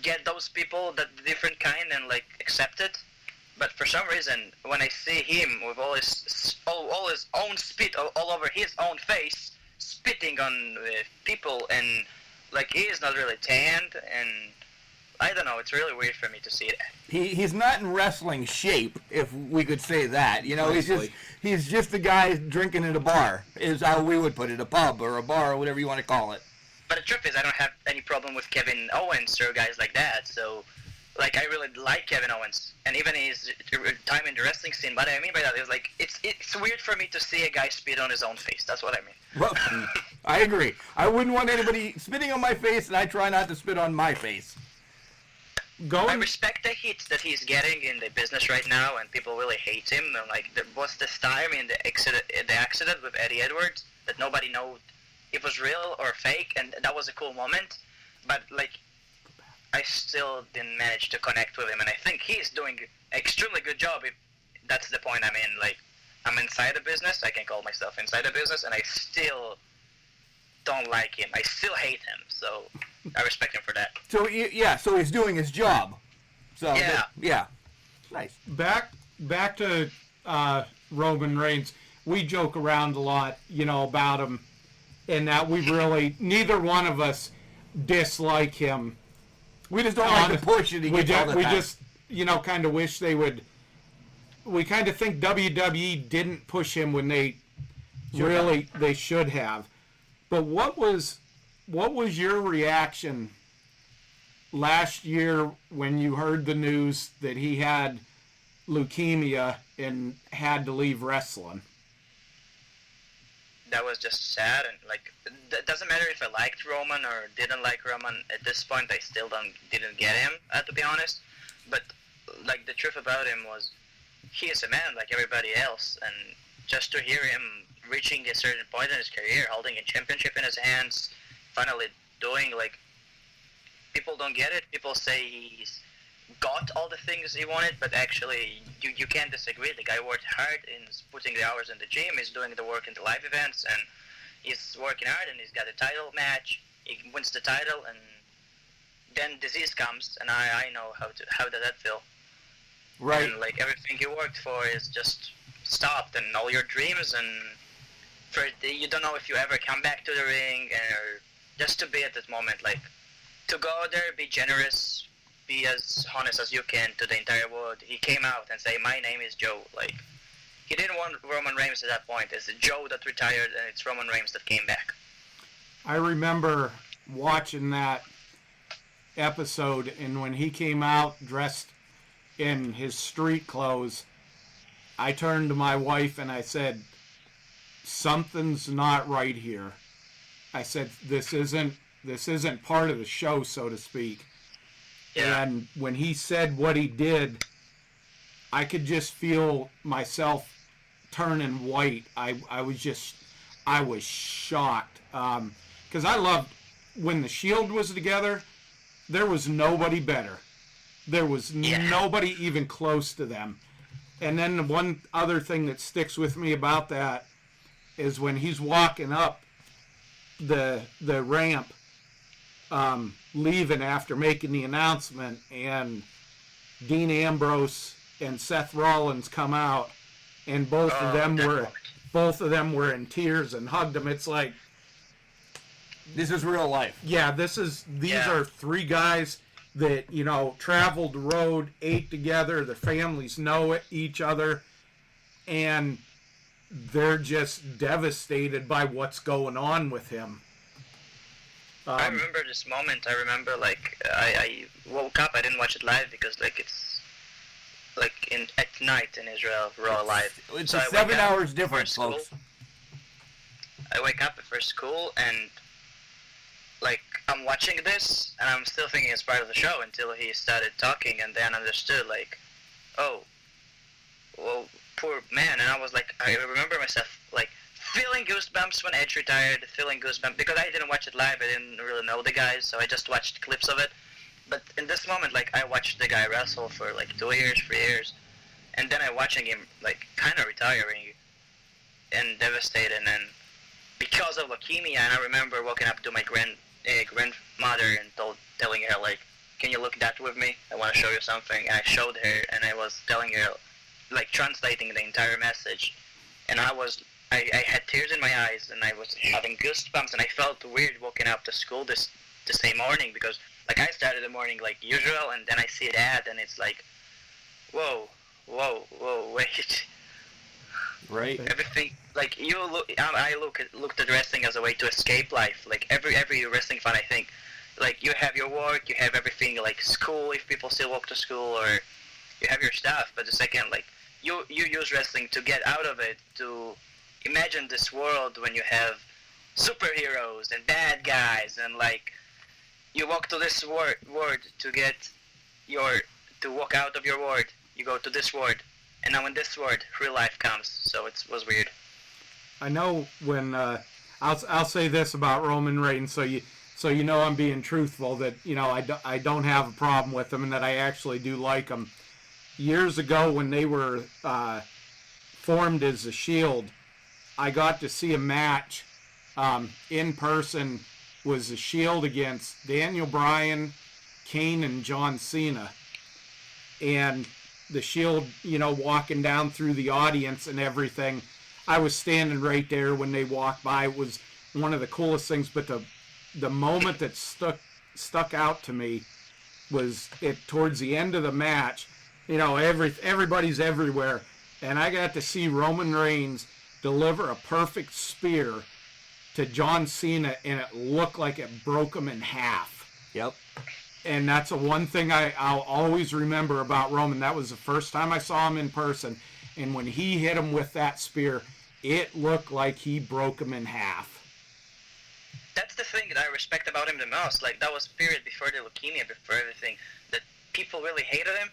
get those people, that different kind, and, like, accept it. But for some reason, when I see him with all his own spit all over his own face, spitting on people, and like he is not really tanned, and I don't know, it's really weird for me to see that. He's not in wrestling shape, if we could say that. You know, he's just a guy drinking at a bar, is how we would put it, a pub or a bar or whatever you want to call it. But the truth is, I don't have any problem with Kevin Owens or guys like that. So, like, I really like Kevin Owens, and even his time in the wrestling scene. What I mean by that is, like, it's weird for me to see a guy spit on his own face. That's what I mean. Well, I agree. I wouldn't want anybody spitting on my face, and I try not to spit on my face. I respect the heat that he's getting in the business right now, and people really hate him. And like, there was this time in the accident with Eddie Edwards that nobody knew if it was real or fake, and that was a cool moment. But like, I still didn't manage to connect with him, and I think he's doing an extremely good job. If that's the point I'm in, like, I'm inside the business. I can call myself inside the business, and I still don't like him. I still hate him. So I respect him for that. So yeah, so he's doing his job. So yeah, nice. Back to Roman Reigns. We joke around a lot, you know, about him, and that we really, neither one of us dislike him. We just don't like the push that he gets all the time. We just, you know, kind of wish they would. We kind of think WWE didn't push him when they they should have. But what was your reaction last year when you heard the news that he had leukemia and had to leave wrestling? That was just sad, and like, it doesn't matter if I liked Roman or didn't like Roman. At this point, I still didn't get him, to be honest. But like, the truth about him was, he is a man like everybody else, and just to hear him reaching a certain point in his career, holding a championship in his hands, finally doing, like, people don't get it. People say he's got all the things he wanted, but actually you can't disagree. The guy worked hard in putting the hours in the gym. He's doing the work in the live events, and he's working hard, and he's got a title match. He wins the title, and then disease comes, and I know how did that feel. Right. And like, everything you worked for is just stopped, and all your dreams, and you don't know if you ever come back to the ring, or just to be at this moment, like, to go there, be generous, be as honest as you can to the entire world. He came out and say, my name is Joe. Like, he didn't want Roman Reigns at that point. It's Joe that retired, and it's Roman Reigns that came back. I remember watching that episode, and when he came out dressed in his street clothes, I turned to my wife and I said, something's not right here. I said, this isn't part of the show, so to speak. Yeah. And when he said what he did, I could just feel myself turning white. I was shocked. Because I loved, when the Shield was together, there was nobody better. There was nobody even close to them. And then the one other thing that sticks with me about that is when he's walking up the ramp, leaving after making the announcement, and Dean Ambrose and Seth Rollins come out, and both of them were in tears and hugged him. It's like, this is real life. Yeah, these are three guys that, you know, traveled the road, ate together, their families know each other, and they're just devastated by what's going on with him. I remember this moment. I remember, like, I woke up. I didn't watch it live because, like, it's like at night in Israel, Raw live. It's so 7 hours difference, folks. I wake up before school, and like, I'm watching this, and I'm still thinking it's part of the show until he started talking, and then understood, like, oh, well, poor man. And I was like, I remember myself, like, feeling goosebumps when Edge retired, feeling goosebumps, because I didn't watch it live, I didn't really know the guys, so I just watched clips of it. But in this moment, like, I watched the guy wrestle for, like, 2 years, 3 years, and then I watching him, like, kind of retiring, and devastated, and because of leukemia. And I remember walking up to my grandmother and telling her, like, can you look at that with me? I want to show you something. And I showed her, and I was telling her, like, translating the entire message. And I had tears in my eyes, and I was having goosebumps, and I felt weird walking up to school the same morning, because, like, I started the morning like usual, and then I see that, and it's like, whoa, wait. Right. Everything, like, I looked at wrestling as a way to escape life. Like, every wrestling fan, I think, like, you have your work, you have everything, like school, if people still walk to school, or you have your stuff, but the second, like, you use wrestling to get out of it, to imagine this world when you have superheroes and bad guys, and, like, you walk to this world to walk out of your world, you go to this world, and now in this world, real life comes, so it was weird. I know when, I'll say this about Roman Reigns, so you know I'm being truthful, that, you know, I don't have a problem with him, and that I actually do like him. Years ago, when they were formed as the Shield, I got to see a match in person. Was the Shield against Daniel Bryan, Kane, and John Cena. And the Shield, you know, walking down through the audience and everything. I was standing right there when they walked by. It was one of the coolest things, but the moment that stuck out to me was it towards the end of the match. You know, everybody's everywhere, and I got to see Roman Reigns deliver a perfect spear to John Cena, and it looked like it broke him in half. Yep. And that's the one thing I'll always remember about Roman. That was the first time I saw him in person, and when he hit him with that spear, it looked like he broke him in half. That's the thing that I respect about him the most. Like, that was period before the leukemia, before everything, that people really hated him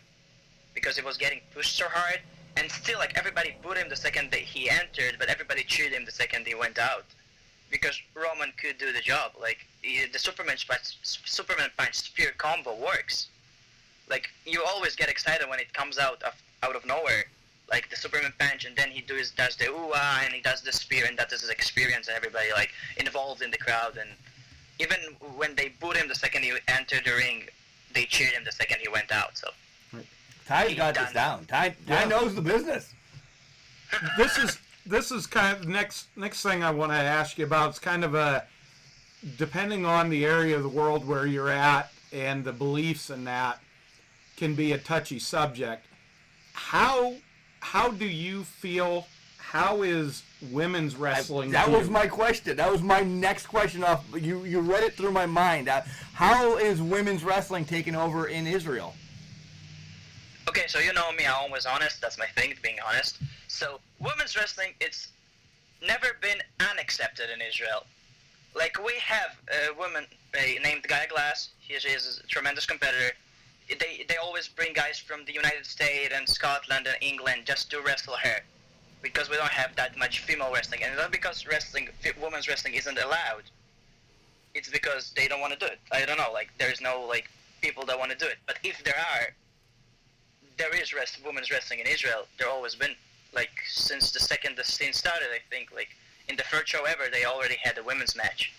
because he was getting pushed so hard, and still, like, everybody booed him the second that he entered, but everybody cheered him the second he went out, because Roman could do the job. Like, the Superman punch spear combo works. Like, you always get excited when it comes out of nowhere, like the Superman punch, and then he does the ooh-ah, and he does the spear, and that is his experience, and everybody, like, involved in the crowd. And even when they booed him the second he entered the ring, they cheered him the second he went out. So Tye's got this down. Tye knows the business. This is kind of the next thing I want to ask you about. It's kind of a, depending on the area of the world where you're at and the beliefs in that, can be a touchy subject. How do you feel? How is women's wrestling? That was my question. That was my next question. You read it through my mind. How is women's wrestling taking over in Israel? Okay, so you know me, I'm always honest. That's my thing, being honest. So, women's wrestling, it's never been unaccepted in Israel. Like, we have a woman named Gaia Glass. She is a tremendous competitor. They always bring guys from the United States and Scotland and England just to wrestle her, because we don't have that much female wrestling. And not because women's wrestling isn't allowed. It's because they don't want to do it. I don't know, like, there's no, like, people that want to do it. But if there is women's wrestling in Israel. There always been, like, since the second the scene started, I think, like, in the first show ever, they already had a women's match.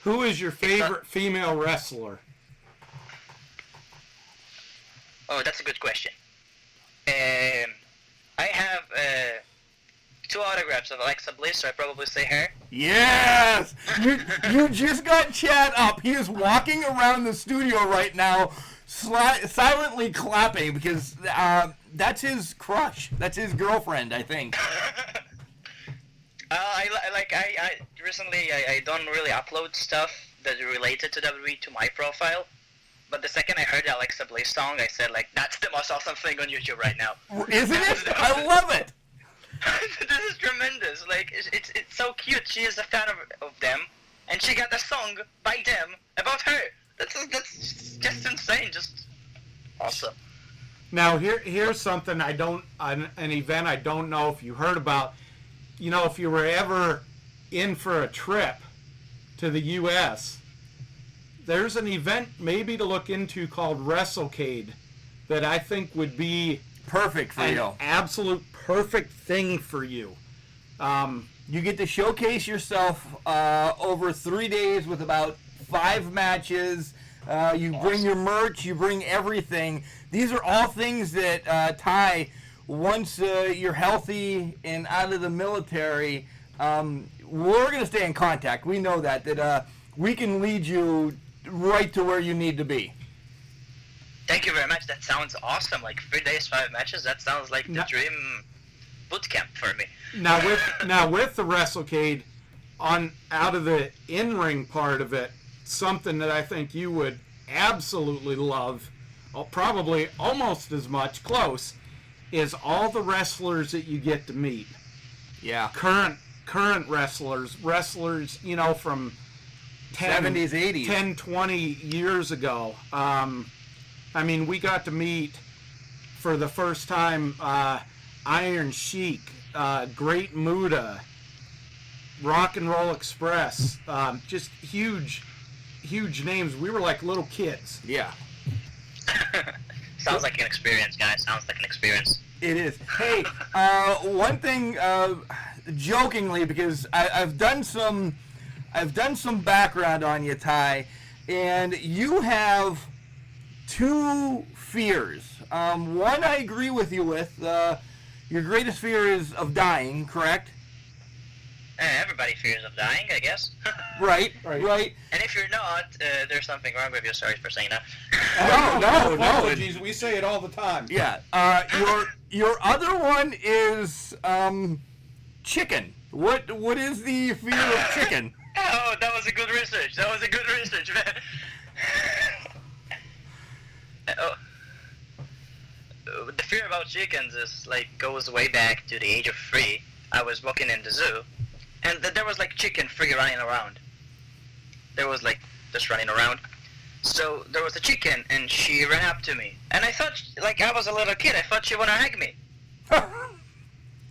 Who is your favorite female wrestler? Oh, that's a good question. I have 2 autographs of Alexa Bliss, so I probably say her. Yes! You just got Chad up. He is walking around the studio right now, silently clapping, because that's his crush. That's his girlfriend, I think. I recently I don't really upload stuff that is related to WWE to my profile, but the second I heard the Alexa Bliss song, I said, like, that's the most awesome thing on YouTube right now. Isn't it? I love it. This is tremendous. Like, it's so cute. She is a fan of them, and she got a song by them about her. That's just insane. Just awesome. Now here's something an event I don't know if you heard about. You know, if you were ever in for a trip to the U.S., there's an event maybe to look into called WrestleCade that I think would be perfect for you. Absolute perfect thing for you. You get to showcase yourself over 3 days with about 5 matches. You bring your merch, you bring everything. These are all things that Tye, once you're healthy and out of the military, we're going to stay in contact. We know that we can lead you right to where you need to be. Thank you very much. That sounds awesome. Like 3 days, 5 matches. That sounds like the dream boot camp for me. Now with the WrestleCade, out of the in-ring part of it, something that I think you would absolutely love, probably almost as much, close, is all the wrestlers that you get to meet. Yeah. Current wrestlers, you know, from 70s, 80s. 10, 20 years ago. I mean, we got to meet for the first time Iron Sheik, Great Muta, Rock and Roll Express, just huge names. We were like little kids. Yeah. Sounds like an experience, guys. Sounds like an experience. It is. Hey, one thing, jokingly, because I've done some background on you, Tye, and you have 2 fears. One I agree with you with. Your greatest fear is of dying, correct? Everybody fears of dying, I guess. Right. And if you're not, there's something wrong with you. Sorry for saying that. No. Apologies. We say it all the time. Yeah. Your other one is chicken. What is the fear of chicken? Oh, that was a good research. Man. The fear about chickens is goes way back to the age of 3. I was walking in the zoo, and there was chicken free running around. There was just running around. So there was a chicken, and she ran up to me, and I thought I was a little kid. I thought she wanna hug me.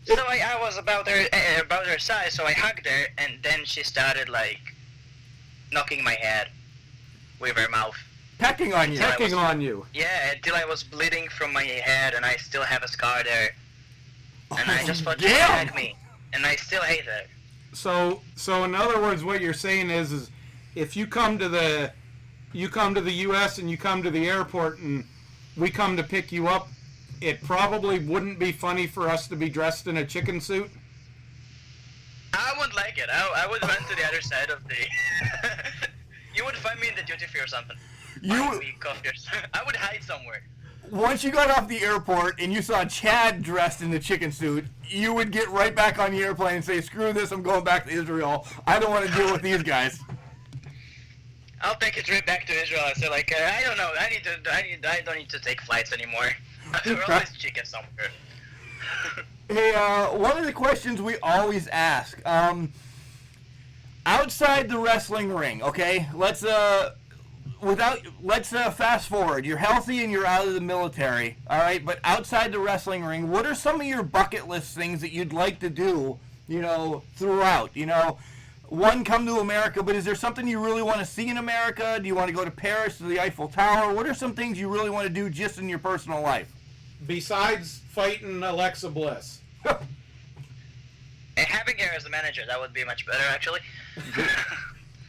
So I was about her size, so I hugged her, and then she started knocking my head with her mouth. Pecking on you. Yeah, until I was bleeding from my head, and I still have a scar there. And I just thought she hug me, and I still hate her. So in other words, what you're saying is if you come to the U.S. and you come to the airport and we come to pick you up, it probably wouldn't be funny for us to be dressed in a chicken suit? I wouldn't like it. I would run to the other side of the... You would find me in the duty free or something. I would hide somewhere. Once you got off the airport and you saw Chad dressed in the chicken suit, you would get right back on the airplane and say, screw this, I'm going back to Israel. I don't want to deal with these guys. I'll take a trip back to Israel. I say I don't know. I don't need to take flights anymore. We're always chicken somewhere. Hey, one of the questions we always ask, outside the wrestling ring, okay? Let's fast forward. You're healthy and you're out of the military, all right? But outside the wrestling ring, what are some of your bucket list things that you'd like to do, throughout? One, come to America, but is there something you really want to see in America? Do you want to go to Paris, to the Eiffel Tower? What are some things you really want to do just in your personal life? Besides fighting Alexa Bliss. And having her as a manager, that would be much better, actually.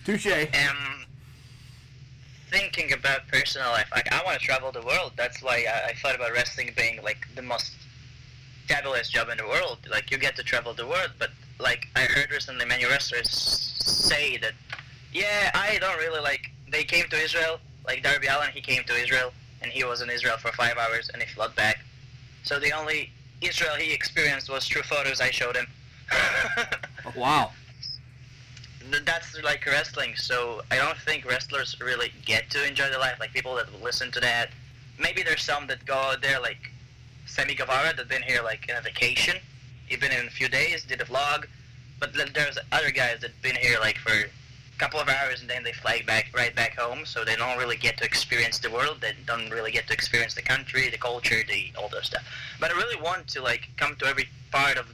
Touche. Thinking about personal life, I want to travel the world. That's why I thought about wrestling being the most fabulous job in the world. You get to travel the world, but I heard recently many wrestlers say that, I don't really they came to Israel, Darby Allin, he came to Israel, and he was in Israel for 5 hours, and he flew back. So the only Israel he experienced was through photos I showed him. Oh, wow. That's wrestling, so I don't think wrestlers really get to enjoy the life, people that listen to that. Maybe there's some that go there, Sammy Guevara, that been here in a vacation. He's been in a few days, did a vlog, but there's other guys that been here for a couple of hours and then they fly right back home, so they don't really get to experience the world. They don't really get to experience the country, the culture, all that stuff. But I really want to come to every part of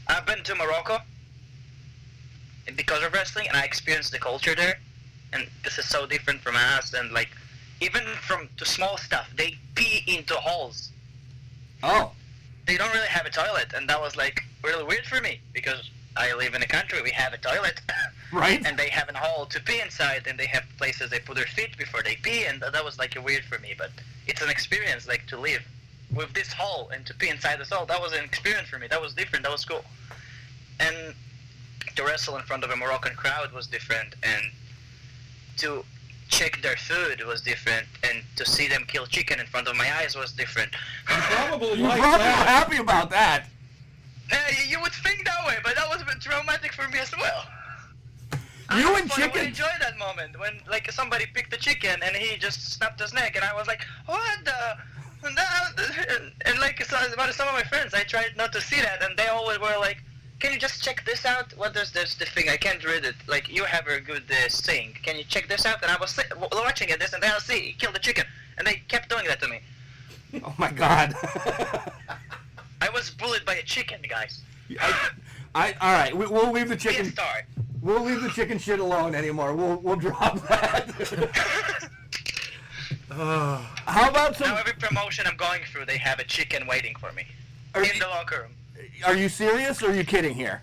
I've been to Morocco because of wrestling, and I experienced the culture there, and this is so different from us. And even from the small stuff, they pee into halls. Oh. They don't really have a toilet, and that was really weird for me because I live in a country, we have a toilet. Right. And they have a hole to pee inside, and they have places they put their feet before they pee, and that was like weird for me. But it's an experience, like to live with this hole and to pee inside this hole. That was an experience for me. That was different. That was cool. And to wrestle in front of a Moroccan crowd was different, and to check their food was different, and to see them kill chicken in front of my eyes was different. Probably You're like probably that. happy about that. You would think that way, but that was a bit traumatic for me as well. You and I chicken. would enjoy that moment when like somebody picked the chicken and he just snapped his neck, and I was like, what the? And like some of my friends, I tried not to see that, and they always were like, can you just check this out? What is this the thing? I can't read it. Like, you have a good saying. Can you check this out? And I was watching it, and then I see, he killed the chicken. And they kept doing that to me. Oh my God. I was bullied by a chicken, guys. All right, we'll leave the chicken. Be a star. We'll leave the chicken shit alone anymore. We'll drop that. How about some? Now every promotion I'm going through, they have a chicken waiting for me in the locker room. Are you serious, or are you kidding here?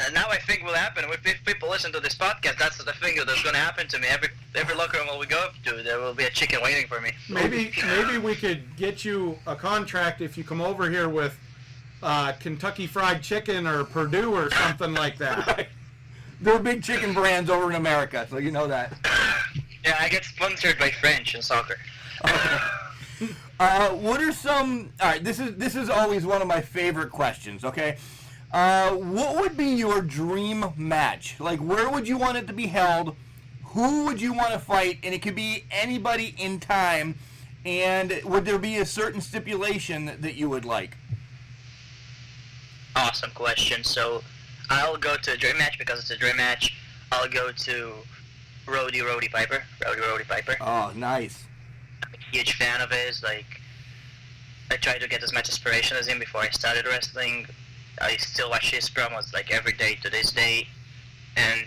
And now I think will happen. If people listen to this podcast, that's the thing that's going to happen to me. Every locker room we go to, there will be a chicken waiting for me. Maybe we could get you a contract if you come over here with Kentucky Fried Chicken or Purdue or something like that. Right. They're big chicken brands over in America, so you know that. Yeah, I get sponsored by French in soccer. What are some? All right, this is always one of my favorite questions. Okay, what would be your dream match? Like, where would you want it to be held? Who would you want to fight? And it could be anybody in time. And would there be a certain stipulation that you would like? Awesome question. So, I'll go to a dream match because it's a dream match. I'll go to Roddy Piper. Oh, nice. I'm a huge fan of his. Like, I tried to get as much inspiration as him before I started wrestling. I still watch his promos like every day to this day, and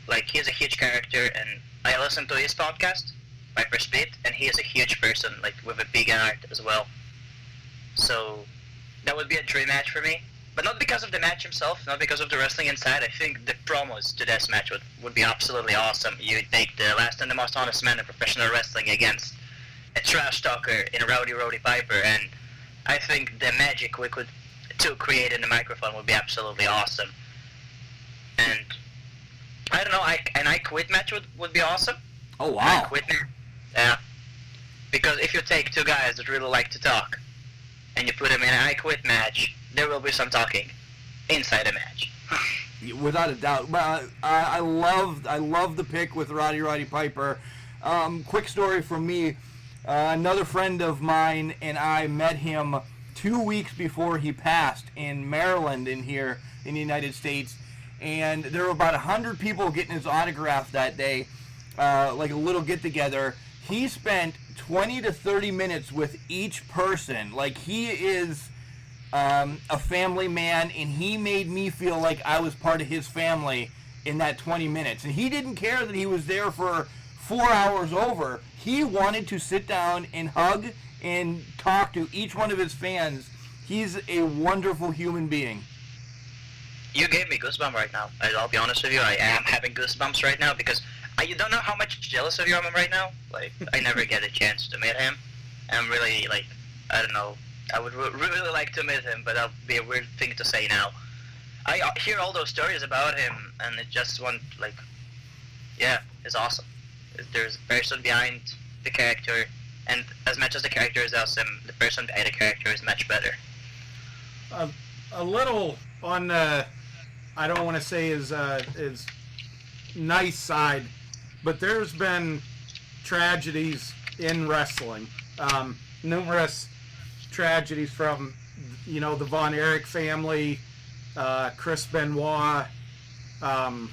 like he's a huge character. And I listen to his podcast, Piper Speed, and he is a huge person, like with a big heart as well. So that would be a dream match for me, but not because of the match himself, not because of the wrestling inside. I think the promos to this match would be absolutely awesome. You take the last and the most honest man in professional wrestling against a trash talker in Roddy Piper, and I think the magic we could create in the microphone would be absolutely awesome. And I don't know, an I Quit match would be awesome. Oh, wow. I Quit, yeah. Because if you take two guys that really like to talk and you put them in an I Quit match, there will be some talking inside a match. Without a doubt. I love the pick with Roddy Piper. Quick story from me. Another friend of mine and I met him 2 weeks before he passed in Maryland in here in the United States. And there were about 100 people getting his autograph that day, like a little get-together. He spent 20 to 30 minutes with each person. Like, he is a family man, and he made me feel like I was part of his family in that 20 minutes. And he didn't care that he was there for 4 hours over. He wanted to sit down and hug and talk to each one of his fans. He's a wonderful human being. You gave me goosebumps right now. I'll be honest with you. I am having goosebumps right now because you don't know how much jealous of you I am right now. Like, I never get a chance to meet him. I'm really, like, I don't know. I would really like to meet him, but that'll be a weird thing to say now. I hear all those stories about him, and it just it's awesome. There's a person behind the character, and as much as the character is awesome, the person behind the character is much better. A little on the, I don't want to say his nice side, but there's been tragedies in wrestling. Numerous tragedies from, the Von Erich family, Chris Benoit, Owen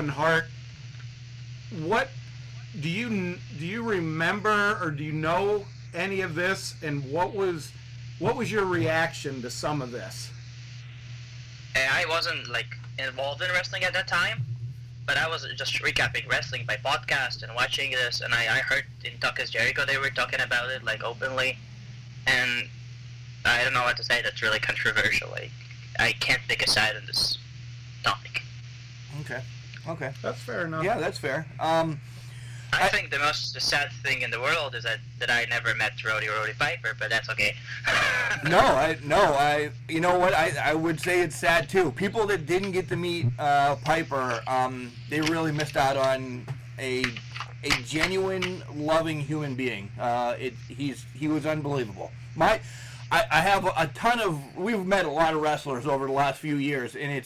Hart. What do you remember, or do you know any of this, and what was your reaction to some of this? I wasn't like involved in wrestling at that time, but I was just recapping wrestling by podcast and watching this, and I heard in Talk is Jericho they were talking about it like openly, and I don't know what to say. That's really controversial. Like, I can't pick a side on this topic. Okay. That's fair enough. Yeah, that's fair. I think the most sad thing in the world is that I never met Roddy Piper, but that's okay. No, you know what? I would say it's sad too. People that didn't get to meet Piper, they really missed out on a genuine, loving human being. He was unbelievable. I have a ton of. We've met a lot of wrestlers over the last few years, and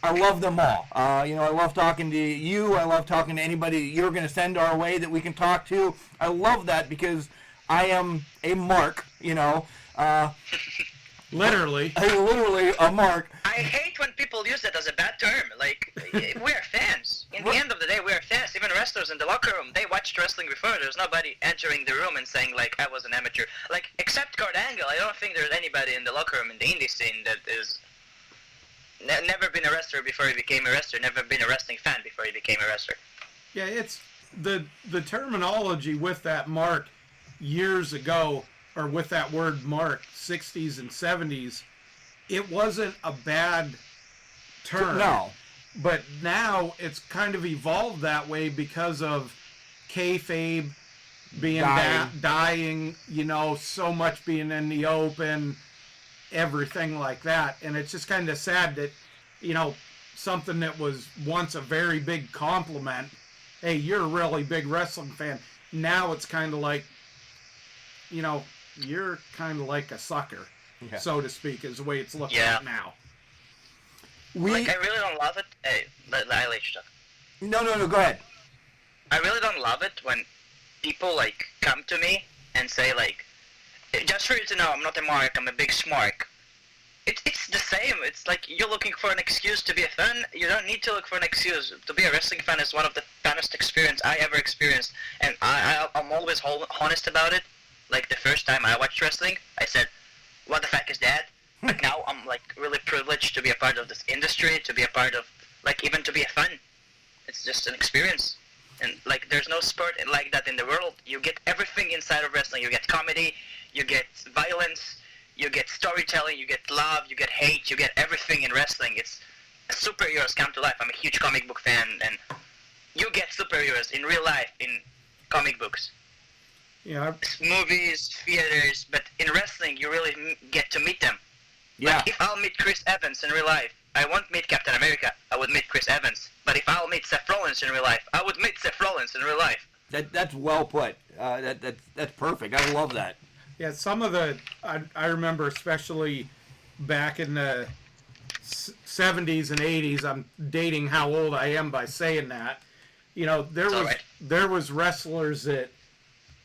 I love them all. I love talking to you. I love talking to anybody you're going to send our way that we can talk to. I love that because I am a mark, Literally. Literally a mark. I hate when people use that as a bad term. Like, we're fans. In the end of the day, we're fans. Even wrestlers in the locker room, they watched wrestling before. There's nobody entering the room and saying, like, I was an amateur. Like, except Kurt Angle, I don't think there's anybody in the locker room in the indie scene that is... never been a wrestler before he became a wrestler. Never been a wrestling fan before he became a wrestler. Yeah, it's the terminology with that mark years ago, or with that word mark, 60s and 70s, it wasn't a bad term. No. But now it's kind of evolved that way because of kayfabe being dying, so much being in the open, everything like that. And it's just kind of sad that, something that was once a very big compliment, hey, you're a really big wrestling fan, now it's kind of like, you're kind of like a sucker, so to speak, is the way it's looked at now. I really don't love it. Hey, I'll let you talk. No, go ahead. I really don't love it when people, come to me and say, just for you to know, I'm not a mark, I'm a big smark. It's the same. It's like you're looking for an excuse to be a fan. You don't need to look for an excuse. To be a wrestling fan is one of the funnest experience I ever experienced, and I'm always honest about it. Like, the first time I watched wrestling, I said, what the fuck is that? But now I'm, really privileged to be a part of this industry, to be a part of, even to be a fan. It's just an experience. And, there's no sport like that in the world. You get everything inside of wrestling. You get comedy, you get violence, you get storytelling, you get love, you get hate, you get everything in wrestling. It's superheroes come to life. I'm a huge comic book fan, and you get superheroes in real life in comic books. Yeah. Movies, theaters, but in wrestling, you really get to meet them. Yeah. If I'll meet Chris Evans in real life, I won't meet Captain America. I would meet Chris Evans. But if I'll meet Seth Rollins in real life, I would meet Seth Rollins in real life. That's well put. That's perfect. I love that. Yeah, some of the I remember, especially back in the 70s and 80s. I'm dating how old I am by saying that. There was wrestlers that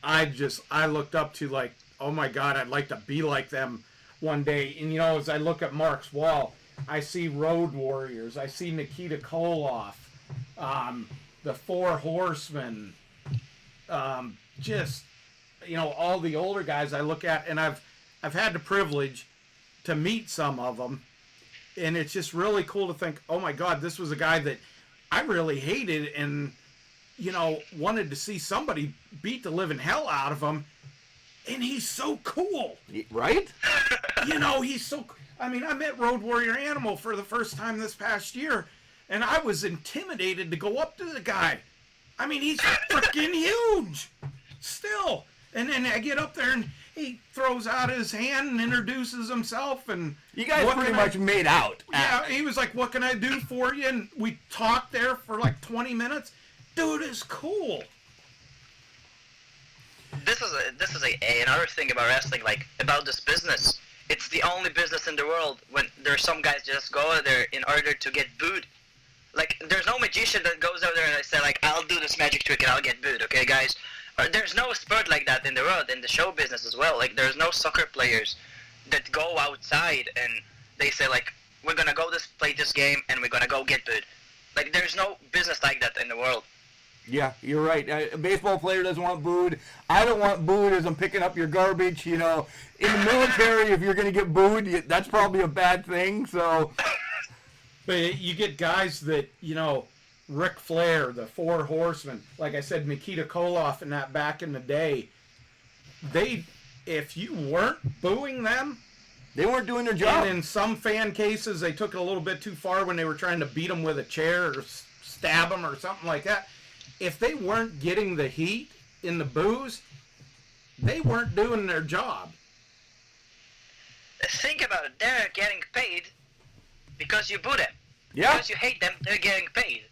I looked up to, oh my God, I'd like to be like them one day. And as I look at Mark's wall, I see Road Warriors, I see Nikita Koloff, the Four Horsemen, all the older guys I look at, and I've had the privilege to meet some of them, and it's just really cool to think, oh my God, this was a guy that I really hated and wanted to see somebody beat the living hell out of him, and he's so cool, right? He's so. I met Road Warrior Animal for the first time this past year, and I was intimidated to go up to the guy. He's freaking huge, still. And then I get up there, and he throws out his hand and introduces himself. And you guys pretty much made out. Yeah, he was like, "What can I do for you?" And we talked there for 20 minutes. Dude is cool. This is another thing about wrestling, about this business. It's the only business in the world when there's some guys just go out there in order to get booed. There's no magician that goes out there and say, I'll do this magic trick and I'll get booed, okay, guys? Or there's no sport like that in the world, in the show business as well. There's no soccer players that go outside and they say, we're gonna go play this game and we're gonna go get booed. There's no business like that in the world. Yeah, you're right. A baseball player doesn't want booed. I don't want booed as I'm picking up your garbage. In the military, if you're going to get booed, that's probably a bad thing. So, but you get guys that Ric Flair, the Four Horsemen, like I said, Nikita Koloff, and that back in the day. If you weren't booing them, They weren't doing their job. And in some fan cases, they took it a little bit too far when they were trying to beat them with a chair or stab them or something like that. If they weren't getting the heat in the boos, they weren't doing their job. Think about it. They're getting paid because you boo them. Yeah. Because you hate them, they're getting paid.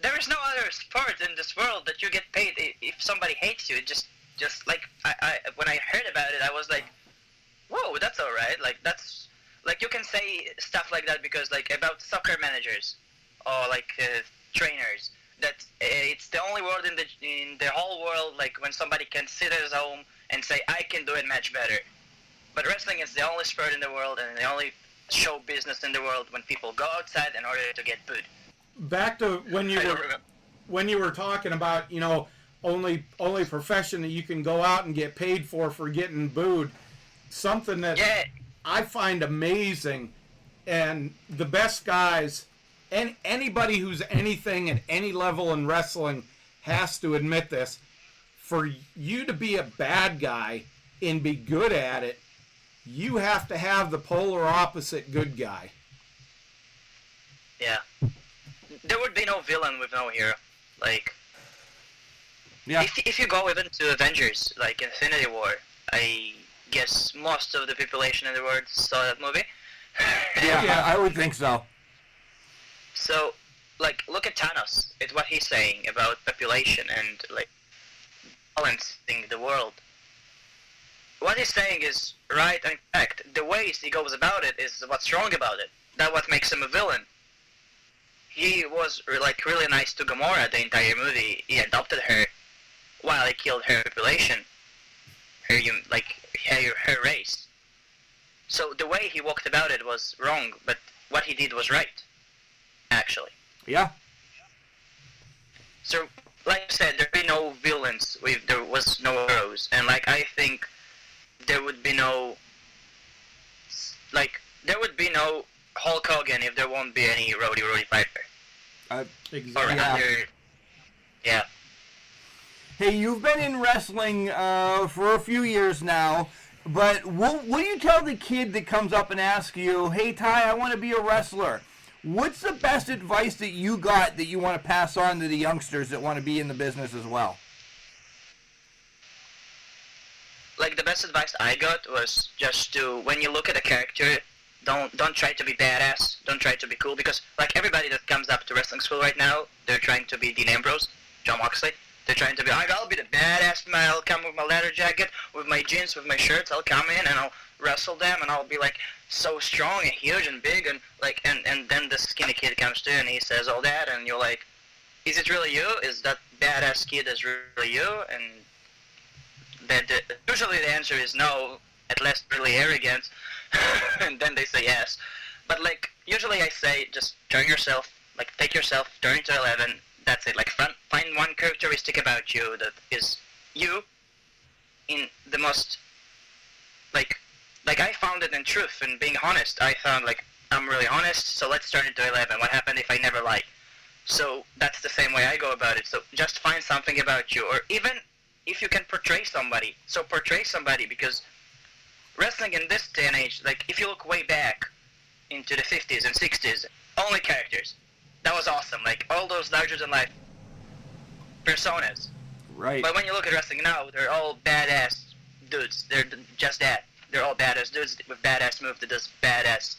There is no other sport in this world that you get paid if somebody hates you. Just like I when I heard about it, I was like, whoa, that's all right. Like that's like you can say stuff like that because like about soccer managers or like trainers. That it's the only word in the whole world like when somebody can sit at his home and say I can do it much better. But wrestling is the only sport in the world and the only show business in the world when people go outside in order to get booed. Back to when you were talking about, you know, only profession that you can go out and get paid for getting booed. Something that I find amazing, and the best guys, and anybody who's anything at any level in wrestling has to admit this. For you to be a bad guy and be good at it, you have to have the polar opposite good guy. Yeah. There would be no villain with no hero. Like, yeah. If you go even to Avengers, like Infinity War, I guess most of the population in the world saw that movie. Yeah, I would think so. So, like, look at Thanos. It's what he's saying about population and, like, balancing the world. What he's saying is right and correct. The ways he goes about it is what's wrong about it. That's what makes him a villain. He was, like, really nice to Gamora the entire movie. He adopted her while he killed her population. Her race. So the way he walked about it was wrong, but what he did was right. Actually. Yeah. So, like I said, there'd be no villains if there was no heroes, and like I think there would be no Hulk Hogan if there won't be any Roddy Piper. Exactly. Yeah. Hey, you've been in wrestling for a few years now, but will you tell the kid that comes up and asks you, hey, Tye, I want to be a wrestler? What's the best advice that you got that you want to pass on to the youngsters that want to be in the business as well? Like, the best advice I got was just to, when you look at a character, don't try to be badass, don't try to be cool, because, like, everybody that comes up to wrestling school right now, they're trying to be Dean Ambrose, John Moxley. They're trying to be, I'll be the badass man, I'll come with my leather jacket, with my jeans, with my shirts, I'll come in and I'll wrestle them, and I'll be, like, so strong and huge and big, and, like, and then the skinny kid comes to and he says all that, and you're like, is it really you? Is that badass kid is really you? And usually the answer is no, at least really arrogant, and then they say yes. But, like, usually I say, just turn yourself, like, take yourself, turn into 11, that's it. Like, find one characteristic about you that is you in the most, like I found it in truth and being honest. I found, like, I'm really honest, so let's turn it to 11. What happened if I never lie? So that's the same way I go about it. So just find something about you, or even if you can portray somebody. So portray somebody, because wrestling in this day and age, like, if you look way back into the 50s and 60s, only characters. That was awesome. Like, all those larger-than-life personas. Right. But when you look at wrestling now, they're all badass dudes. They're just that. They're all badass dudes with badass moves that does badass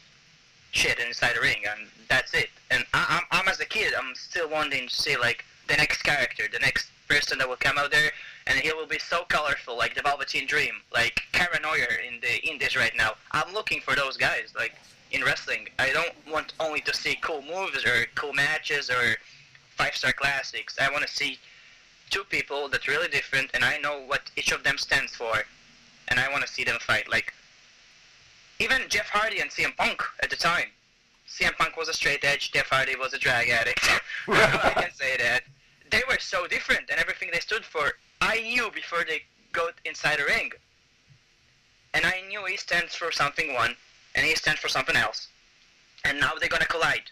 shit inside the ring, and that's it. And I'm as a kid, I'm still wanting to see, like, the next character, the next person that will come out there, and he will be so colorful, like the Velveteen Dream, like Karen Neuer in the Indies right now. I'm looking for those guys, like, in wrestling. I don't want only to see cool moves or cool matches or 5-star classics. I want to see two people that's really different, and I know what each of them stands for, and I want to see them fight. Like, even Jeff Hardy and CM Punk at the time. CM Punk was a straight edge, Jeff Hardy was a drag addict. I can say that. They were so different, and everything they stood for, I knew before they got inside the ring. And I knew he stands for something one, and he stands for something else. And now they're gonna collide.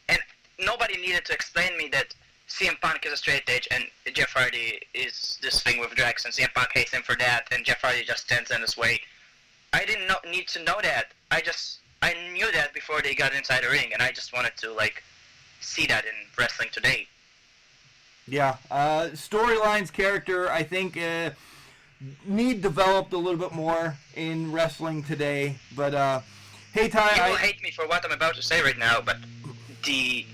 And nobody needed to explain me that CM Punk is a straight edge, and Jeff Hardy is this thing with drags, and CM Punk hates him for that, and Jeff Hardy just stands in his way. I didn't need to know that. I knew that before they got inside the ring, and I just wanted to like see that in wrestling today. Yeah, storylines, character, I think need developed a little bit more in wrestling today. But hey, Ty, you will hate me for what I'm about to say right now, but the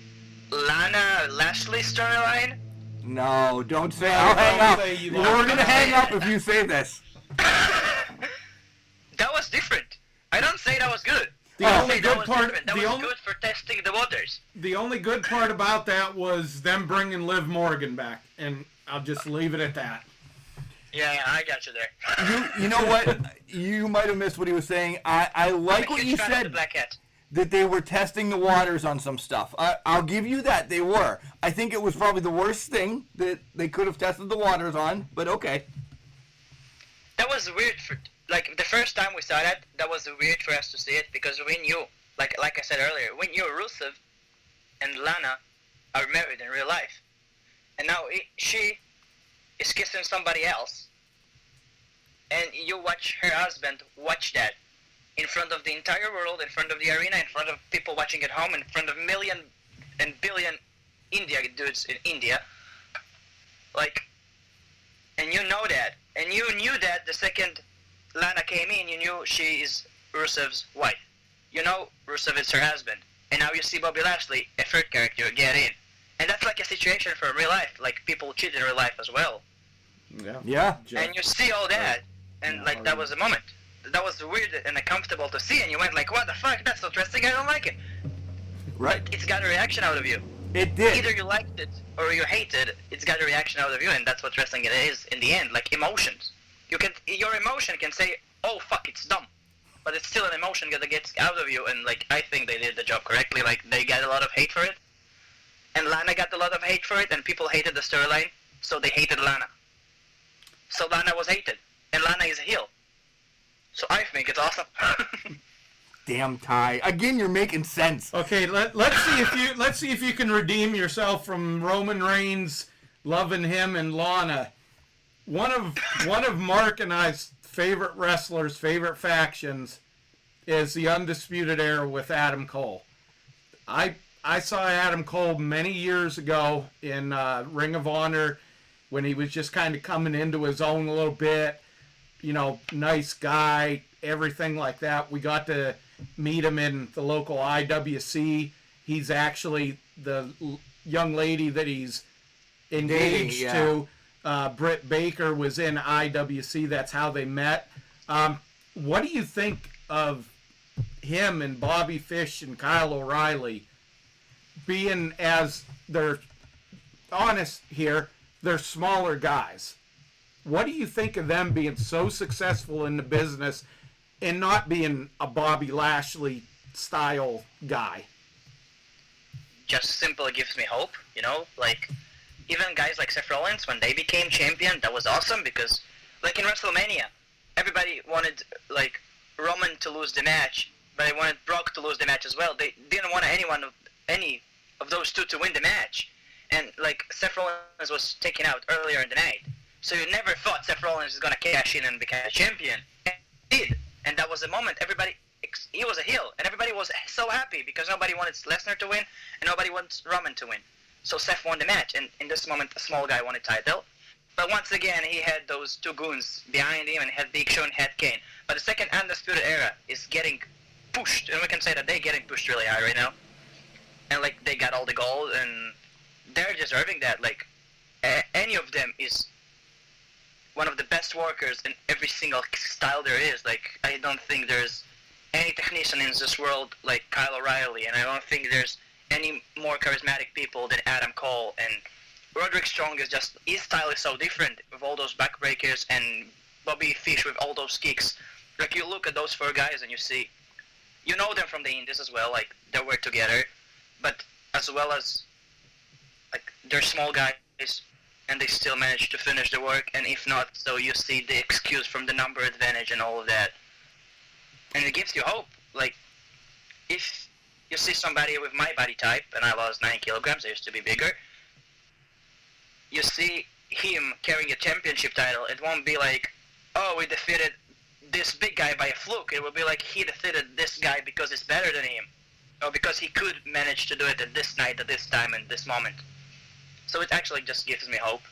Lana Lashley storyline. No, don't say. I'll hang up. We're gonna hang up if you say this. That was different. I don't say that was good. The only good part. That was good for testing the waters. The only good part about that was them bringing Liv Morgan back, and I'll just leave it at that. Yeah, I got you there. You know what? You might have missed what he was saying. I like what you said. That they were testing the waters on some stuff. I'll give you that. They were. I think it was probably the worst thing that they could have tested the waters on, but okay. That was weird. Like, the first time we saw that, that was weird for us to see it, because we knew, like I said earlier, we knew Rusev and Lana are married in real life. And now she is kissing somebody else. And you watch her husband watch that. In front of the entire world, in front of the arena, in front of people watching at home, in front of million and billion India dudes in India. Like, and you know that. And you knew that the second Lana came in, you knew she is Rusev's wife. You know Rusev is her husband. And now you see Bobby Lashley, a third character, get in. And that's like a situation from real life. Like, people cheat in real life as well. Yeah. And you see all that, and like, that was a moment. That was weird and uncomfortable to see, and you went like, what the fuck, that's not wrestling, I don't like it. Right. But it's got a reaction out of you. It did. Either you liked it or you hated it, it's got a reaction out of you, and that's what wrestling is in the end, like emotions. Your emotion can say, oh fuck, it's dumb. But it's still an emotion that gets out of you, and like, I think they did the job correctly. Like, they got a lot of hate for it, and Lana got a lot of hate for it, and people hated the storyline, so they hated Lana. So Lana was hated, and Lana is a heel. So I think it's awesome. Damn, Ty. Again, you're making sense. Okay, let's see if you can redeem yourself from Roman Reigns loving him and Lana. One of Mark and I's favorite wrestlers, favorite factions, is the Undisputed Era with Adam Cole. I saw Adam Cole many years ago in Ring of Honor when he was just kind of coming into his own a little bit. You know, nice guy, everything like that. We got to meet him in the local IWC. He's actually the young lady that he's engaged to. Britt Baker was in IWC. That's how they met. What do you think of him and Bobby Fish and Kyle O'Reilly being, as they're honest here, they're smaller guys? What do you think of them being so successful in the business and not being a Bobby Lashley style guy? Just simply gives me hope, you know? Like, even guys like Seth Rollins, when they became champion, that was awesome, because, like in WrestleMania, everybody wanted, like, Roman to lose the match, but they wanted Brock to lose the match as well. They didn't want any of those two to win the match. And, like, Seth Rollins was taken out earlier in the night. So you never thought Seth Rollins was going to cash in and become a champion. And he did. And that was the moment. He was a heel. And everybody was so happy because nobody wanted Lesnar to win and nobody wants Roman to win. So Seth won the match. And in this moment, a small guy won a title. But once again, he had those two goons behind him and had Big Show and had Kane. But the second Undisputed Era is getting pushed. And we can say that they're getting pushed really high right now. And, like, they got all the gold and they're deserving that. Like, any of them is one of the best workers in every single style there is. Like, I don't think there's any technician in this world like Kyle O'Reilly, and I don't think there's any more charismatic people than Adam Cole. And Roderick Strong is just, his style is so different with all those backbreakers, and Bobby Fish with all those kicks. Like, you look at those four guys and you see, you know them from the Indies as well, like, they work together, but as well as, like, they're small guys, and they still manage to finish the work, and if not, so you see the excuse from the number advantage and all of that. And it gives you hope. Like, if you see somebody with my body type, and I lost 9 kilograms, I used to be bigger, you see him carrying a championship title, it won't be like, oh, we defeated this big guy by a fluke. It would be like he defeated this guy because he's better than him, or because he could manage to do it at this night, at this time, and this moment. So it actually just gives me hope.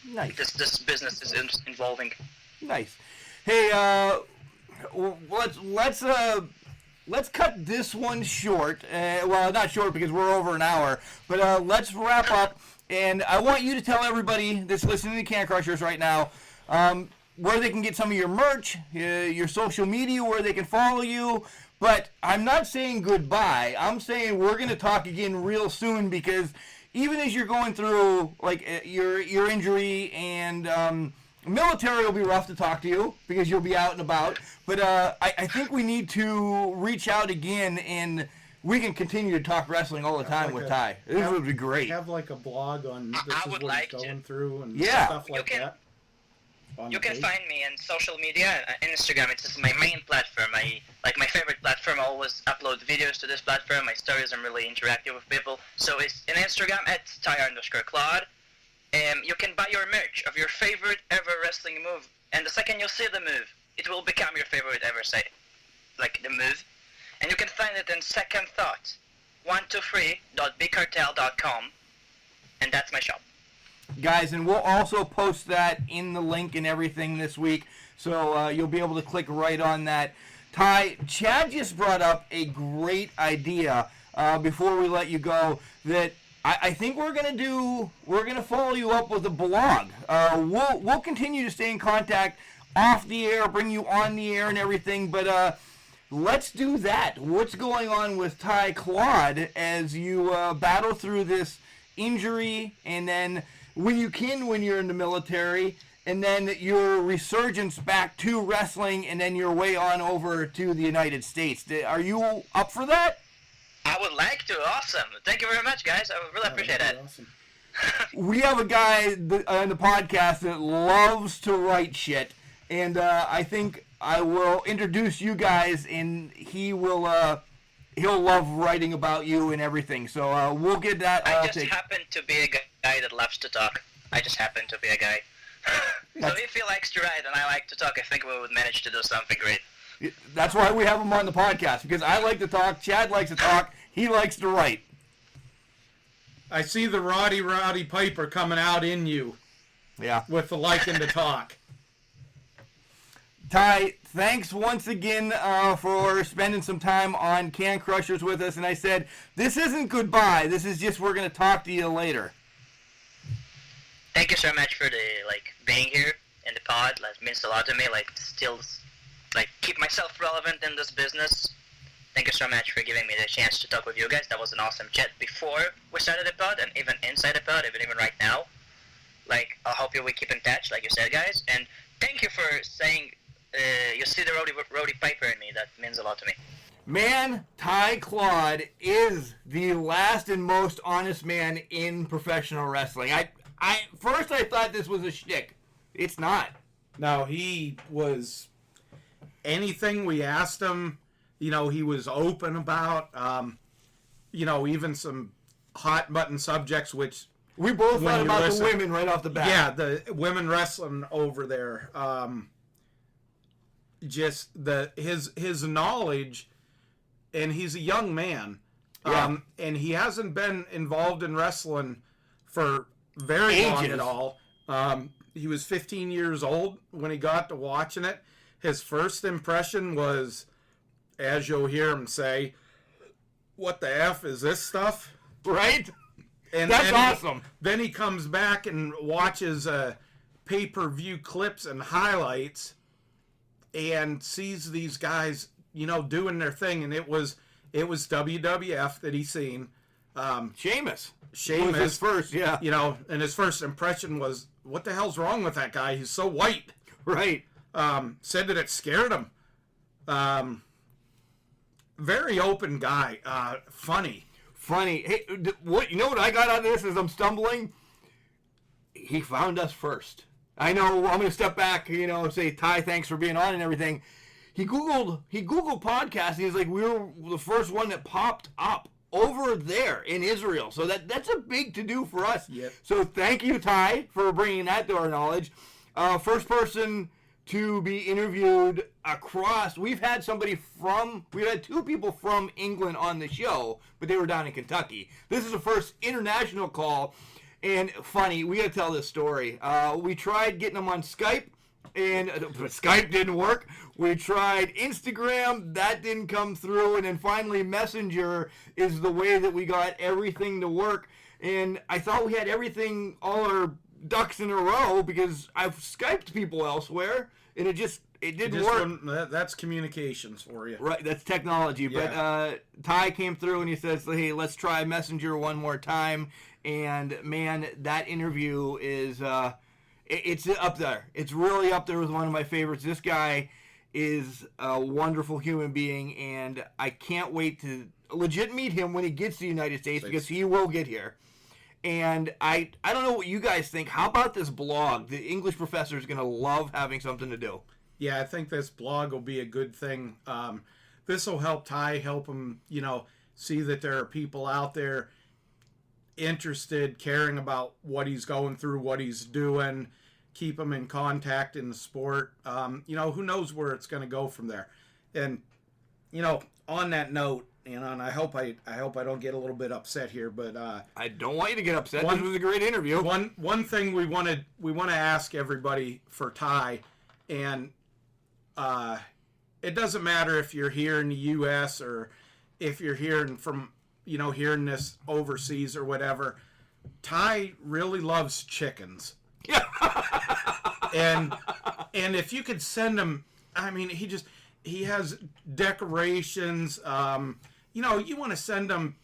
Nice. This business is involving. Nice. Hey, let's cut this one short. Well, not short because we're over an hour, but let's wrap up. And I want you to tell everybody that's listening to Can Crushers right now where they can get some of your merch, your social media, where they can follow you. But I'm not saying goodbye. I'm saying we're going to talk again real soon, because even as you're going through like your injury and military will be rough to talk to you because you'll be out and about. But I think we need to reach out again, and we can continue to talk wrestling all the time with Tye. This would be great. Have like a blog on this I is would what like he's going to. through and Yeah. stuff like that. You can find me on social media, Instagram. It's my main platform. My favorite platform. I always upload videos to this platform. My stories, I'm really interactive with people. So it's in Instagram at Tye_Clodd. You can buy your merch of your favorite ever wrestling move, and the second you see the move, it will become your favorite ever like the move. And you can find it in Second Thought, 123.bigcartel.com, and that's my shop. Guys, and we'll also post that in the link and everything this week, so you'll be able to click right on that. Tye, Chad just brought up a great idea before we let you go, that I think we're gonna follow you up with a blog. We'll continue to stay in contact off the air, bring you on the air and everything, but let's do that. What's going on with Tye Clodd as you battle through this injury, and then when you're in the military, and then your resurgence back to wrestling, and then your way on over to the United States. Are you up for that? I would like to. Awesome. Thank you very much, guys. I would really appreciate that. Awesome. We have a guy on the podcast that loves to write shit, and I think I will introduce you guys, and he'll love writing about you and everything. So we'll get that. I just happen to be a guy that loves to talk. I just happen to be a guy. So if he likes to write and I like to talk, I think we would manage to do something great. That's why we have him on the podcast, because I like to talk, Chad likes to talk, he likes to write. I see the Roddy Piper coming out in you. Yeah. With the liking to talk. Tye, thanks once again for spending some time on Can Crushers with us. And I said, this isn't goodbye. This is just, we're going to talk to you later. Thank you so much for being here in the pod. It means a lot to me. Still keep myself relevant in this business. Thank you so much for giving me the chance to talk with you guys. That was an awesome chat before we started the pod, and even inside the pod, even right now. I hope we keep in touch, like you said, guys. And thank you for saying you see the Roddy Piper in me. That means a lot to me. Man, Tye Clodd is the last and most honest man in professional wrestling. First I thought this was a shtick. It's not. No, he was... Anything we asked him, he was open about. Even some hot button subjects, which... We both thought about the women right off the bat. Yeah, the women wrestling over there. Just his knowledge, and he's a young man. Yeah. And he hasn't been involved in wrestling for very long at all. He was 15 years old when he got to watching it. His first impression was, as you'll hear him say, "What the F is this stuff?" Right? And that's awesome. Then he comes back and watches pay-per-view clips and highlights and sees these guys, doing their thing. And it was WWF that he seen. Sheamus was his first, yeah. And his first impression was, what the hell's wrong with that guy? He's so white. Right. Said that it scared him. Very open guy. Funny. Hey, what I got out of this as I'm stumbling? He found us first. I know I'm going to step back, say, Tye, thanks for being on and everything. He Googled podcasts, and he's like, we were the first one that popped up over there in Israel. So that's a big to-do for us. Yep. So thank you, Tye, for bringing that to our knowledge. First person to be interviewed across. We've had two people from England on the show, but they were down in Kentucky. This is the first international call, and funny, we got to tell this story. We tried getting them on Skype, and Skype didn't work. We tried Instagram, that didn't come through, and then finally Messenger is the way that we got everything to work. And I thought we had everything, all our ducks in a row, because I've Skyped people elsewhere, and it didn't work. That's communications for you. Right, that's technology. Yeah. But Tye came through and he says, hey, let's try Messenger one more time. And man, that interview is it's up there. It's really up there with one of my favorites. This guy is a wonderful human being, and I can't wait to legit meet him when he gets to the United States, because he will get here. And I don't know what you guys think. How about this blog? The English professor is going to love having something to do. Yeah, I think this blog will be a good thing. This will help Tye, help him, see that there are people out there interested, caring about what he's going through, what he's doing, keep him in contact in the sport. Who knows where it's going to go from there. And, on that note, and I hope I don't get a little bit upset here, but I don't want you to get upset. This was a great interview. One thing we want to ask everybody for Tye, and it doesn't matter if you're here in the U.S. or if you're hearing hearing this overseas or whatever. Tye really loves chickens. and if you could send him, he has decorations. You want to send him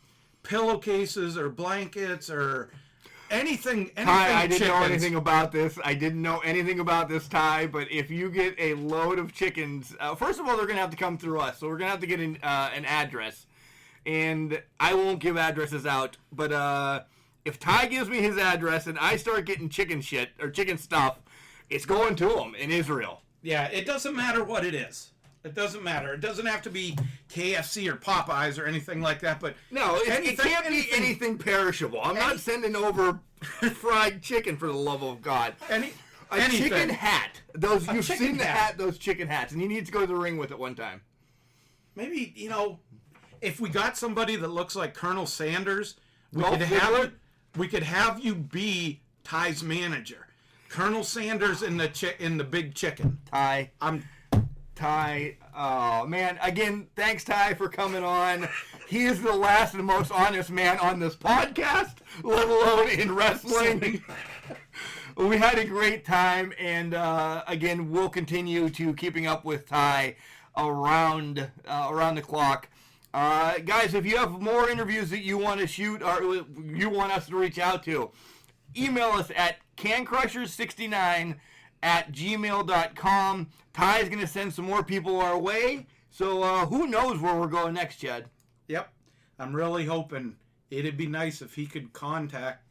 pillowcases or blankets or anything. Tye, I didn't know anything about this. I didn't know anything about this, Tye. But if you get a load of chickens, first of all, they're going to have to come through us. So we're going to have to get an address. And I won't give addresses out. But if Tye gives me his address and I start getting chicken shit or chicken stuff, it's going to him in Israel. Yeah, it doesn't matter what it is. It doesn't matter. It doesn't have to be KFC or Popeyes or anything like that. But no, it can't be anything perishable. I'm not sending over fried chicken, for the love of God. A chicken hat. You've seen the hat, those chicken hats, and he needs to go to the ring with it one time. Maybe, if we got somebody that looks like Colonel Sanders, we could have you be Tye's manager. Colonel Sanders in the big chicken. Tye. Tye, oh man, again, thanks Tye for coming on. He is the last and most honest man on this podcast, let alone in wrestling. We had a great time, and again, we'll continue to keeping up with Tye around the clock. Guys, if you have more interviews that you want to shoot or you want us to reach out to, email us at cancrushers69@gmail.com. Tye's going to send some more people our way. So who knows where we're going next, Chad? Yep. I'm really hoping it'd be nice if he could contact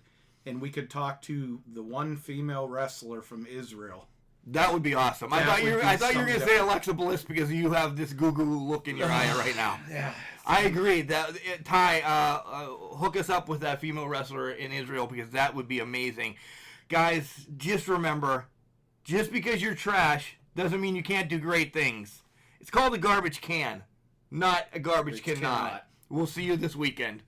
and we could talk to the one female wrestler from Israel. That would be awesome. I thought you were going to say Alexa Bliss because you have this goo-goo look in your eye right now. Yeah. I agree. Tye, hook us up with that female wrestler in Israel because that would be amazing. Guys, just remember, just because you're trash doesn't mean you can't do great things. It's called a garbage can, not a garbage cannot. We'll see you this weekend.